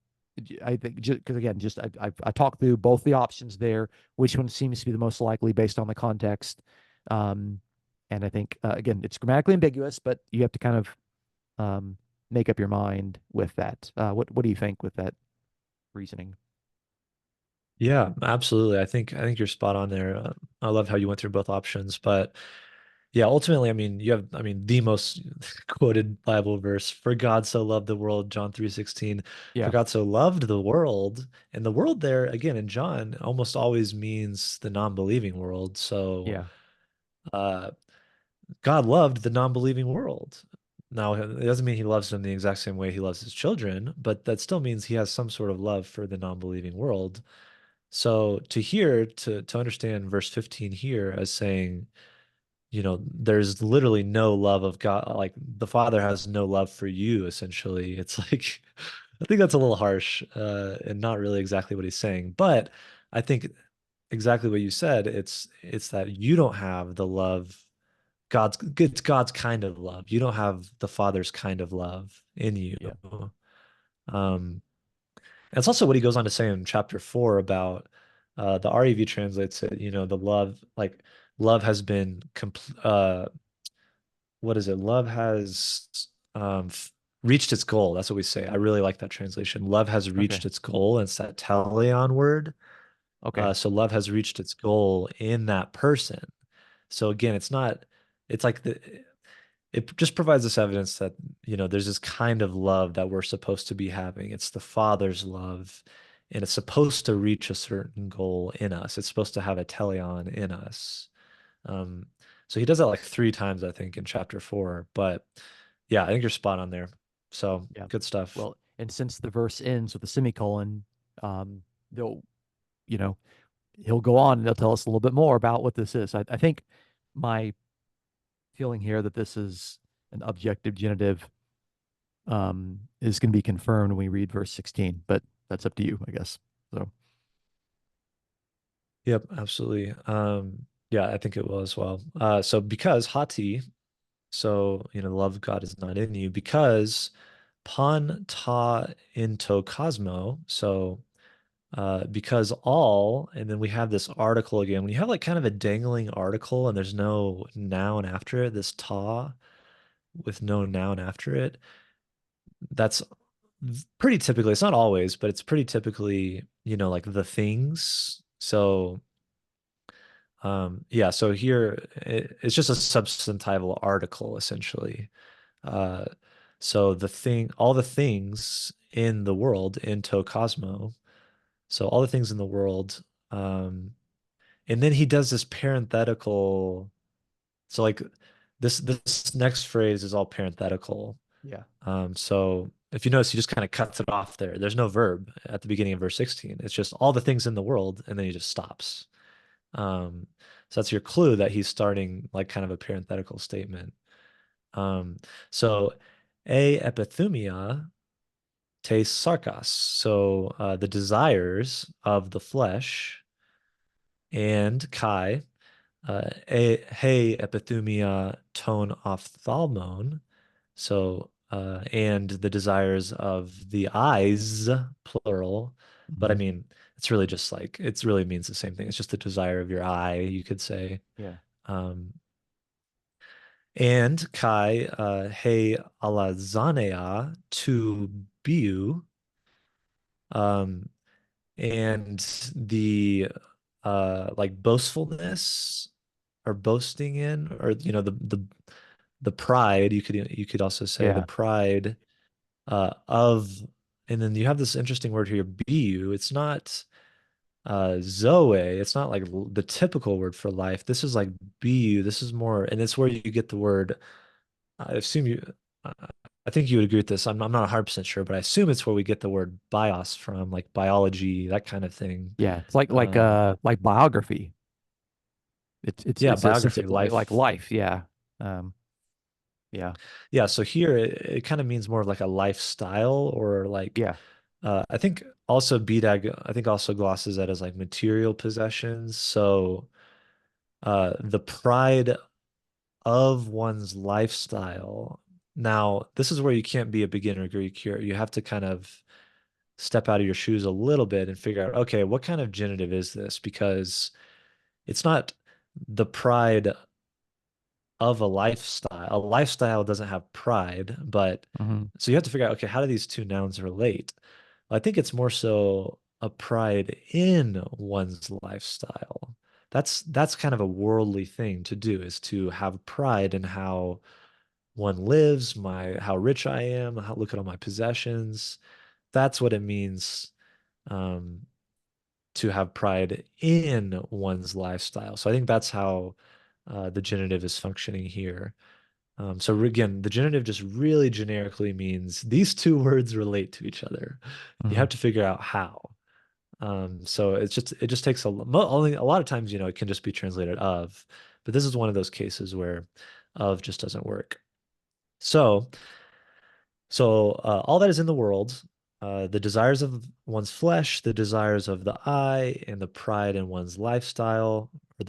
I think because again, just I talked through both the options there. Which one seems to be the most likely based on the context? Um, and I think again, it's grammatically ambiguous, but you have to kind of um, make up your mind with that. What do you think with that reasoning? Yeah, absolutely. I think you're spot on there. I love how you went through both options, but yeah, ultimately, I mean, you have, I mean, the most quoted Bible verse, "For God so loved the world," John 3:16. For Yeah, God so loved the world, and the world there again in John almost always means the non-believing world. So, yeah, uh, God loved the non-believing world. Now, it doesn't mean he loves them the exact same way he loves his children, but that still means he has some sort of love for the non-believing world. So to understand verse 15 here as saying, there's literally no love of God, like the Father has no love for you, essentially. It's like I think that's a little harsh, and not really exactly what he's saying. But I think exactly what you said, it's that you don't have the love it's God's kind of love. You don't have the Father's kind of love in you. yeah. Um, and it's also what he goes on to say in chapter 4 about the REV translates it, the love, like love has been what is it? Love has reached its goal. That's what we say. I really like that translation. Love has Okay, reached its goal. And it's that teleon word. okay, So love has reached its goal in that person. So again, it's like it just provides us evidence that, there's this kind of love that we're supposed to be having. It's the Father's love, and it's supposed to reach a certain goal in us. It's supposed to have a teleon in us. Um, so he does that like 3 times, I think, in chapter 4. But yeah, I think you're spot on there. So yeah. good stuff. Well, and since the verse ends with a semicolon, um, they'll, you know, he'll go on and he'll tell us a little bit more about what this is. I think my feeling here that this is an objective genitive is going to be confirmed when we read verse 16, but that's up to you, I guess. So, Yep, absolutely. Yeah, I think it will as well. So because hati, so the love of God is not in you, because pan ta into cosmo, so because all, and then we have this article again. When you have like kind of a dangling article and there's no noun after it, this ta with no noun after it, that's pretty typically, it's not always, but it's pretty typically, like the things. So, yeah, so here it's just a substantival article essentially. Uh, so all the things in the world, in to cosmo, so all the things in the world, and then he does this parenthetical. So like this next phrase is all parenthetical. Yeah. So if you notice, he just kind of cuts it off there. There's no verb at the beginning of verse 16. It's just all the things in the world, and then he just stops. Um, so that's your clue that he's starting like kind of a parenthetical statement. Um, so a epithumia te sarkos. So the desires of the flesh, and kai, hey epithumia ton ophthalmon. So and the desires of the eyes, plural. But I Hmm. mean, it's really just like it really means the same thing. It's just the desire of your eye, you could say. Yeah. Um, and kai hey alazanea to biu. Um, and the like boastfulness or boasting in, or the pride, you could also say the Yeah. pride of, and then you have this interesting word here, biu. It's not zoe, it's not like the typical word for life. This is like biu. This is more, and it's where you get the word, I assume you, uh, I think you would agree with this. I'm not 100% sure, but I assume it's where we get the word bios from, like biology, that kind of thing. Yeah. It's like Um, like biography. yeah, It's a sense biography, of like life. life. Yeah. Um, yeah. Yeah, so here it kind of means more of like a lifestyle, or like Yeah. I think also BDAG, I think also glosses that as like material possessions. So the pride of one's lifestyle. Now, this is where you can't be a beginner Greek here. You have to kind of step out of your shoes a little bit and figure out, okay, what kind of genitive is this? Because it's not the pride of a lifestyle. A lifestyle doesn't have pride, but Hmm. so you have to figure out, okay, how do these two nouns relate? Well, I think it's more so a pride in one's lifestyle. That's kind of a worldly thing to do, is to have pride in how one lives, my how rich I am, how look at all my possessions. That's what it means um, to have pride in one's lifestyle. So I think that's how the genitive is functioning here. So again, the genitive just really generically means these two words relate to each other. You Hmm. have to figure out how. So it just takes only a lot of times, it can just be translated of, but this is one of those cases where of just doesn't work. So all that is in the world, the desires of one's flesh, the desires of the eye, and the pride in one's lifestyle, or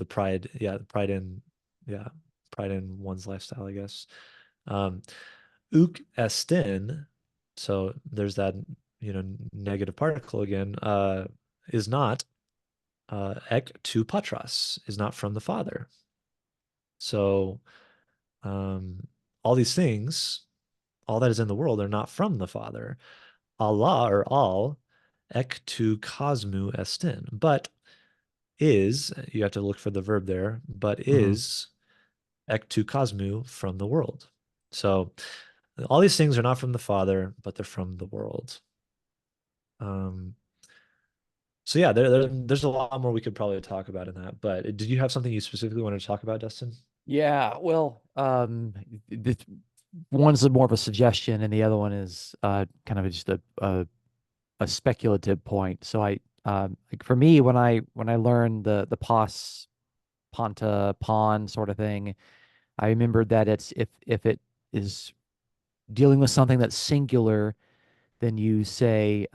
yeah, pride in one's lifestyle, I guess. Um, uk estin, so there's that, negative particle again, is not, ek to patras, is not from the father. So, um, all these things, all that is in the world, are not from the father. Allah, or all, ek to cosmu estin, but is, you have to look for the verb there, but Hmm. is ek to cosmu, from the world. So all these things are not from the Father, but they're from the world. Um, so yeah, there's a lot more we could probably talk about in that. But did you have something you specifically wanted to talk about, Dustin? Yeah. Well, this one's more of a suggestion, and the other one is kind of just a speculative point. So like for me, when I learned the pos ponta pon sort of thing, I remembered that it's if it is dealing with something that's singular, then you say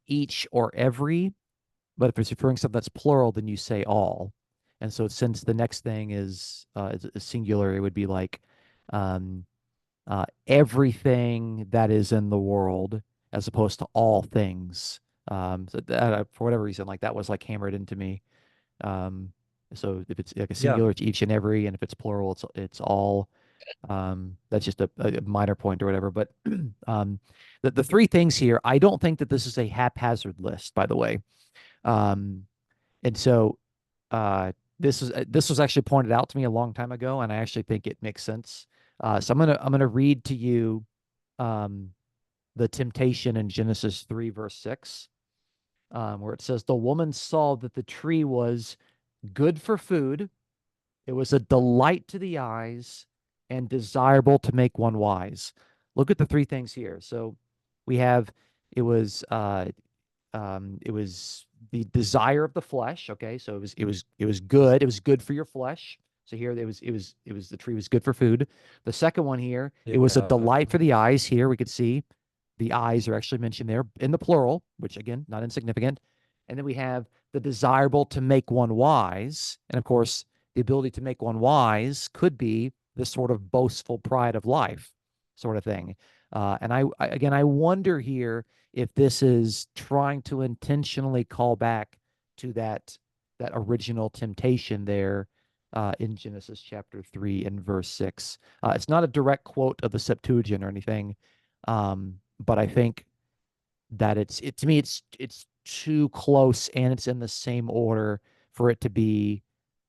each or every. But if it's referring to something that's plural, then you say all. And so since the next thing is singular, it would be like um, everything that is in the world, as opposed to all things. So that, for whatever reason, like that was like hammered into me. Um, so if it's like a Yeah, singular, it's each and every, and if it's plural, it's all. That's just a minor point or whatever. But the three things here, I don't think that this is a haphazard list, by the way. Um, and so this was actually pointed out to me a long time ago, and I actually think it makes sense. So I'm gonna read to you um, the temptation in Genesis 3 verse 6, where it says, "The woman saw that the tree was good for food; it was a delight to the eyes, and desirable to make one wise. Look at the three things here. So we have it was it was the desire of the flesh. Okay, so it was good. It was good for your flesh. So here it was the tree was good for food. The second one here, it was a Yeah. delight for the eyes. Here we could see the eyes are actually mentioned there in the plural, which again, not insignificant. And then we have the desirable to make one wise. And of course, the ability to make one wise could be this sort of boastful pride of life sort of thing. And again, I wonder here if this is trying to intentionally call back to that original temptation there in Genesis chapter 3 and verse 6. It's not a direct quote of the Septuagint or anything, but I think that it to me it's too close and it's in the same order for it to be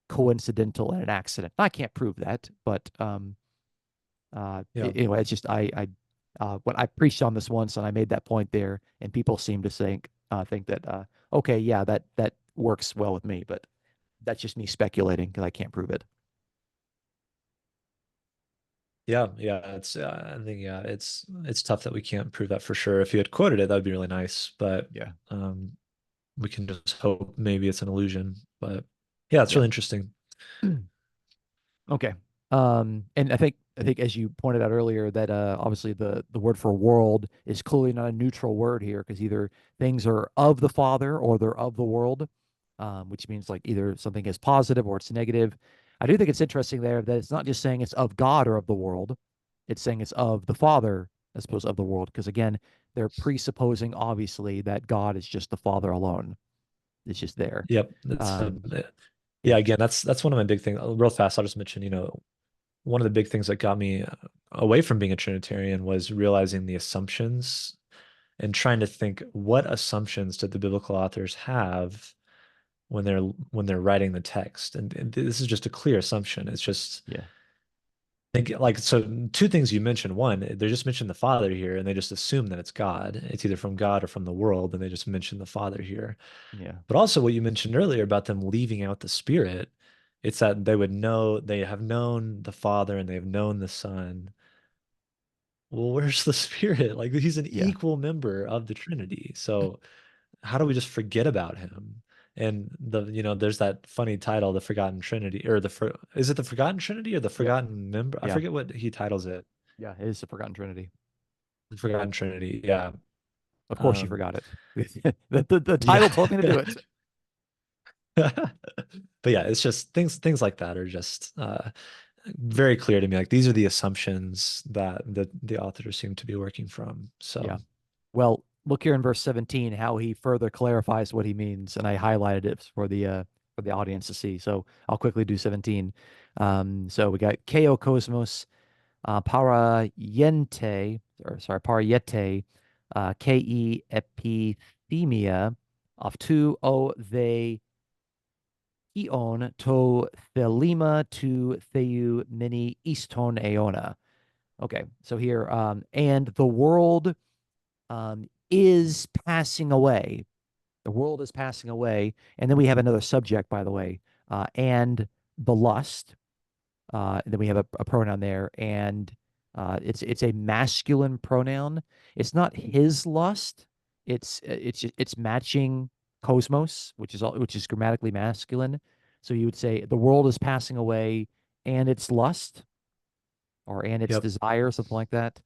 coincidental and an accident. I can't prove that, but Yeah. anyway, it's just when I preached on this once and I made that point there, and people seem to think that okay, yeah, that works well with me, but that's just me speculating because I can't prove it. Yeah, yeah, I think yeah, it's tough that we can't prove that for sure. If you had quoted it, that would be really nice, but Yeah. we can just hope maybe it's an illusion. But yeah, it's Yep. really interesting. Okay. And I think as you pointed out earlier that obviously the word for world is clearly not a neutral word here because either things are of the Father or they're of the world, which means like either something is positive or it's negative. I do think it's interesting there that it's not just saying it's of God or of the world, it's saying it's of the Father as opposed to of the world because again, they're presupposing obviously that God is just the Father alone. It's just there. Yep, that's Um, yeah. yeah, Again, that's one of my big things. Real fast, I'll just mention, one of the big things that got me away from being a Trinitarian was realizing the assumptions and trying to think what assumptions did the biblical authors have when they're writing the text. And this is just a clear assumption. It's just yeah, think like so two things you mentioned. One, they just mentioned the Father here, and they just assume that it's God. It's either from God or from the world, and they just mention the Father here. yeah, But also what you mentioned earlier about them leaving out the Spirit, it's that they have known the Father and they have known the Son. Well, where's the Spirit? Like he's an yeah. equal member of the Trinity. So how do we just forget about him? And there's that funny title, the Forgotten Trinity, or is it the Forgotten Trinity or the Yeah. Forgotten Member? I Yeah. forget what he titles it. Yeah. It is the Forgotten Trinity. The Forgotten Trinity. Yeah. Of course you Um, forgot it. The yeah. title told me to do it. But yeah, it's just things like that are just very clear to me. Like these are the assumptions that the authors seem to be working from. Yeah. So Well, look here in verse 17 how he further clarifies what he means, and I highlighted it for the audience to see. So I'll quickly do 17. So we got Keo Cosmos, para yente, or sorry, para yete, ke epithemia, of two o they ion to thelema to theu mini easton aeona. Okay, so here, and the world is passing away. The world is passing away. And then we have another subject, by the way, and the lust. And then we have a pronoun there, and it's a masculine pronoun. It's not his lust. It's matching cosmos, which is grammatically masculine. So you would say the world is passing away, and its lust, or and its yep, desire, something like that.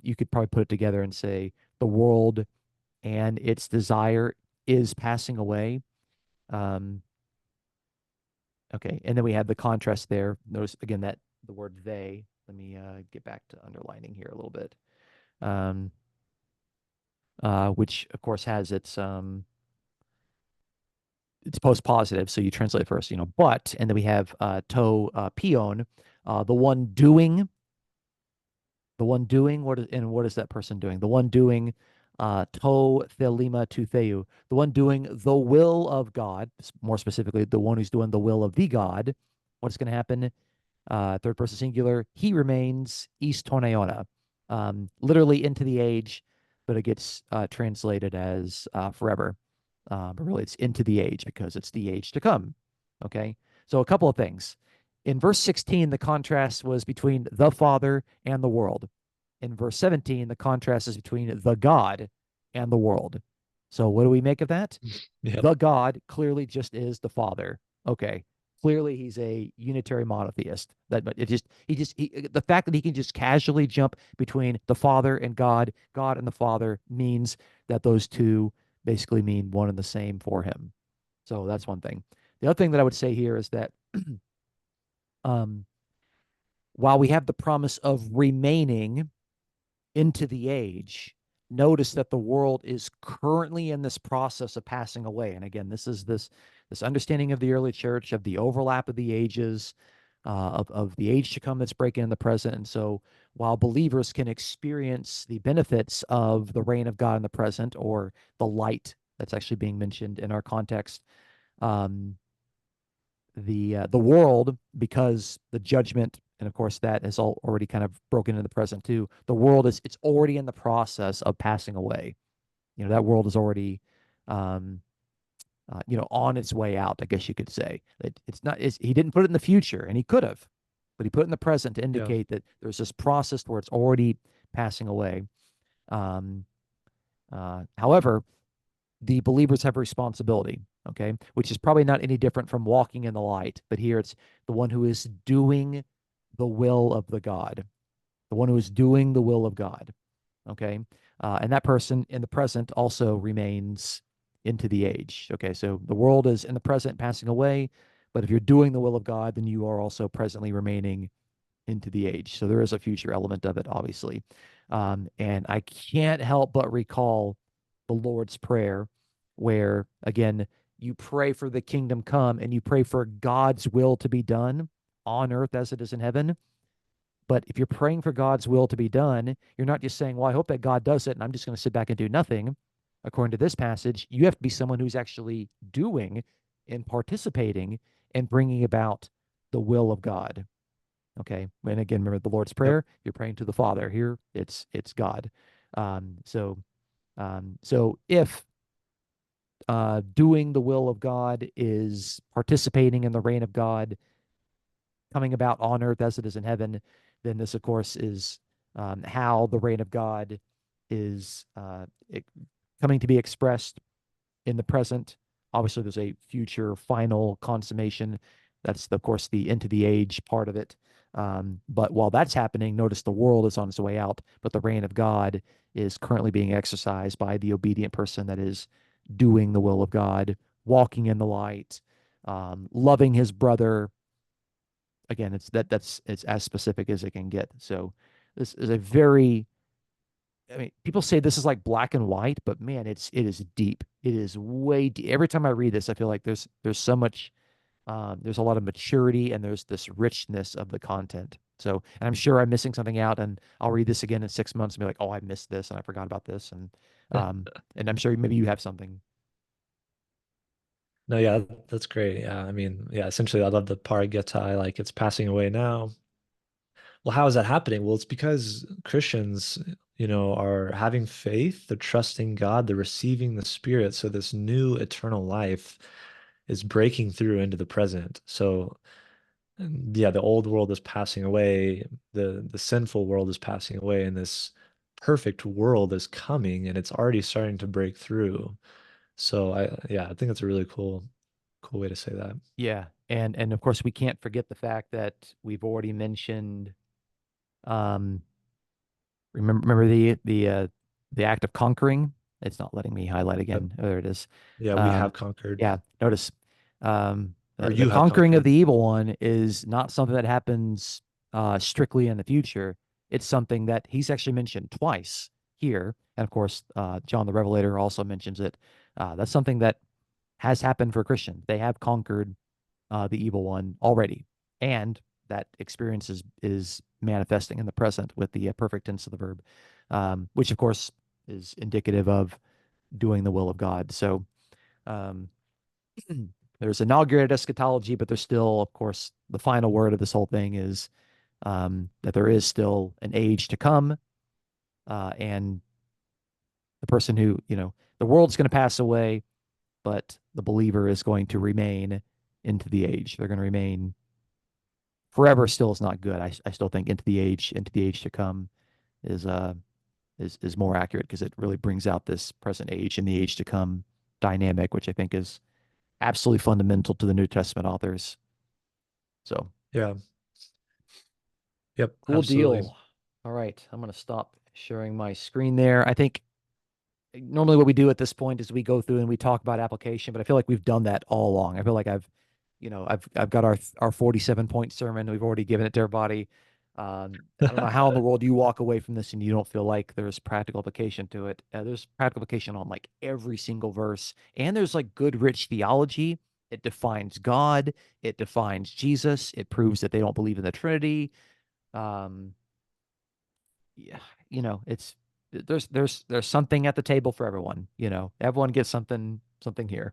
You could probably put it together and say the world and its desire is passing away. Um, okay, and then we have the contrast there. Notice again that the word they. Let me get back to underlining here a little bit. Um, which of course has its post positive, so you translate first, but, and then we have to pion, the one doing, what is that person doing? The one doing to thelema to theu, the one doing the will of God, more specifically, the one who's doing the will of the God. What's going to happen? Third person singular, he remains east toneona, literally into the age, but it gets translated as forever. But really, it's into the age because it's the age to come. Okay. So a couple of things. In verse 16, the contrast was between the Father and the world. In verse 17, the contrast is between the God and the world. So what do we make of that? Yep. The God clearly just is the Father. Okay. Clearly he's a unitary monotheist. That but it just the fact that he can just casually jump between the Father and God, God and the Father means that those two basically mean one and the same for him. So that's one thing. The other thing that I would say here is that um, while we have the promise of remaining into the age, notice that the world is currently in this process of passing away. And again, this is this understanding of the early church, of the overlap of the ages, of the age to come that's breaking in the present. And so while believers can experience the benefits of the reign of God in the present, or the light that's actually being mentioned in our context, um, the world, because the judgment, and of course that is all already kind of broken in the present too, the world is, it's already in the process of passing away. That world is already um on its way out, I guess you could say. He didn't put it in the future, and he could have, but he put it in the present to Yeah. indicate that there's this process where it's already passing away. um However, the believers have a responsibility, okay, which is probably not any different from walking in the light. But here it's the one who is doing the will of the God, the one who is doing the will of God, okay? And that person in the present also remains into the age, okay? So the world is in the present passing away, but if you're doing the will of God, then you are also presently remaining into the age. So there is a future element of it, obviously. And I can't help but recall the Lord's Prayer, where again, you pray for the kingdom come and you pray for God's will to be done on earth as it is in heaven. But if you're praying for God's will to be done, you're not just saying, well, I hope that God does it and I'm just going to sit back and do nothing. According to this passage, you have to be someone who's actually doing and participating and bringing about the will of God. Okay. And again, remember the Lord's Yep. Prayer, you're praying to the Father. Here it's God. So so if doing the will of God is participating in the reign of God coming about on earth as it is in heaven, then this, of course, is how the reign of God is coming to be expressed in the present. Obviously, there's a future final consummation. That's, of course, the into the age part of it. But while that's happening, notice the world is on its way out, but the reign of God is currently being exercised by the obedient person that is doing the will of God, walking in the light, loving his brother. Again, it's as specific as it can get. So this is a very, I mean, people say this is like black and white, but man, it is deep. It is way deep. Every time I read this, I feel like there's so much, there's a lot of maturity and there's this richness of the content. So, and I'm sure I'm missing something out, and I'll read this again in 6 months and be like, oh, I missed this and I forgot about this, and I'm sure maybe you have something. No, yeah, that's great. Yeah, I mean, yeah, essentially, I love the Parageta, like it's passing away now. Well, how is that happening? Well, it's because Christians, are having faith, they're trusting God, they're receiving the Spirit. So this new eternal life is breaking through into the present. So, yeah, the old world is passing away, the sinful world is passing away, and this perfect world is coming, and it's already starting to break through. So yeah, I think that's a really cool way to say that. Yeah, and of course we can't forget the fact that we've already mentioned. Um, remember the act of conquering. It's not letting me highlight Yep. again. Oh, there it is. Yeah, we Um, have conquered, yeah, notice or the you have conquering of conquered. the evil one is not something that happens strictly in the future. It's something that he's actually mentioned twice here, and of course, John the Revelator also mentions it. That's something that has happened for Christians. They have conquered the evil one already, and that experience is manifesting in the present with the perfect tense of the verb, which of course is indicative of doing the will of God. So um, there's inaugurated eschatology, but there's still, of course, the final word of this whole thing is that there is still an age to come, and the person who, the world's going to pass away, but the believer is going to remain into the age. They're going to remain forever still is not good. I still think into the age to come is is more accurate because it really brings out this present age and the age to come dynamic, which I think is absolutely fundamental to the New Testament authors. So Yeah. Yep. cool Absolutely. deal. All right, I'm gonna stop sharing my screen there. I think normally what we do at this point is we go through and we talk about application, but I feel like we've done that all along. I feel like I've got our 47-point sermon. We've already given it to everybody. I don't know how in the world you walk away from this and you don't feel like there's practical application to it. There's practical application on like every single verse, and there's like good, rich theology. It defines God. It defines Jesus. It proves that they don't believe in the Trinity. Um, yeah, it's there's something at the table for everyone. Everyone gets something here.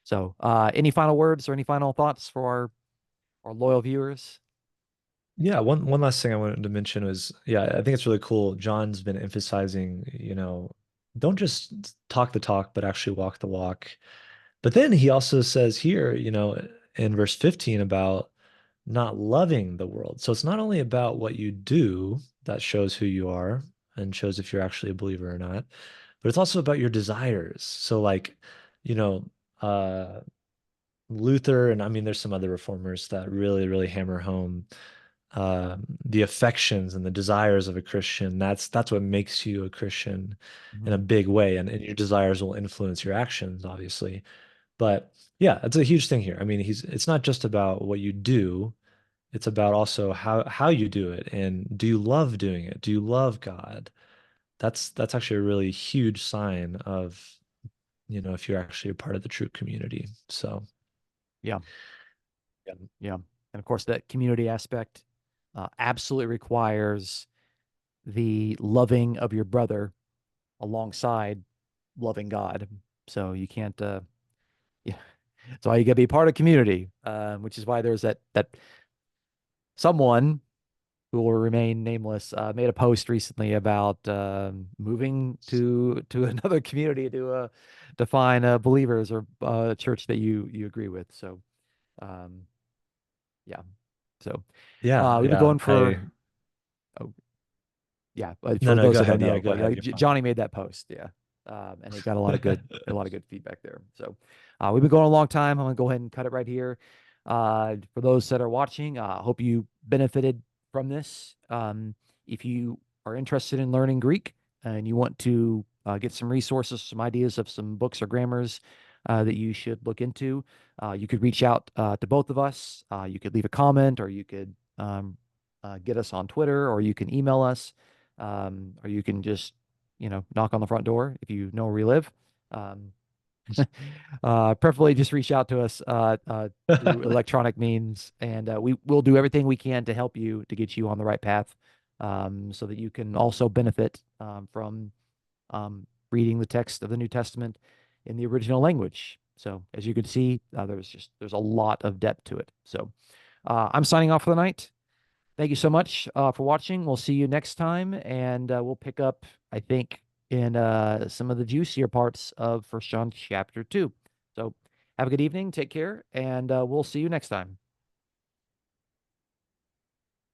So, any final words or any final thoughts for our loyal viewers? Yeah, one last thing I wanted to mention was, yeah, I think it's really cool. John's been emphasizing, don't just talk the talk, but actually walk the walk. But then he also says here, in verse 15 about not loving the world. So it's not only about what you do that shows who you are and shows if you're actually a believer or not, but it's also about your desires. So like, you know, uh Luther, and I mean there's some other reformers that really, really hammer home the affections and the desires of a Christian. That's what makes you a Christian in a Mhm. big way. And your desires will influence your actions, obviously. But yeah, it's a huge thing here. I mean, it's not just about what you do, it's about also how you do it. And do you love doing it? Do you love God? That's actually a really huge sign of, if you're actually a part of the true community. So Yeah, yeah. yeah, and of course that community aspect absolutely requires the loving of your brother alongside loving God. So you can't, yeah. So you got to be part of community, which is why there's that someone who will remain nameless made a post recently about moving to another community to find believers or a church that you agree with. So um, yeah, so Yeah, we've been yeah. going for. Oh, yeah, No, for no, those go that don't ahead. Yeah, know, go ahead. You're fine. Johnny made that post, yeah, and it got a lot of good feedback there. So we've been going a long time. I'm gonna go ahead and cut it right here. For those that are watching, hope you benefited from this. If you are interested in learning Greek and you want to get some resources, some ideas of some books or grammars that you should look into, you could reach out to both of us. You could leave a comment, or you could get us on Twitter, or you can email us, or you can just, knock on the front door if you know where we live. Um, preferably just reach out to us through electronic means, and we will do everything we can to help you to get you on the right path, so that you can also benefit from reading the text of the New Testament in the original language. So as you can see, there's a lot of depth to it. So I'm signing off for the night. Thank you so much for watching. We'll see you next time, and we'll pick up, I think, in some of the juicier parts of First John chapter 2. So have a good evening, take care, and we'll see you next time.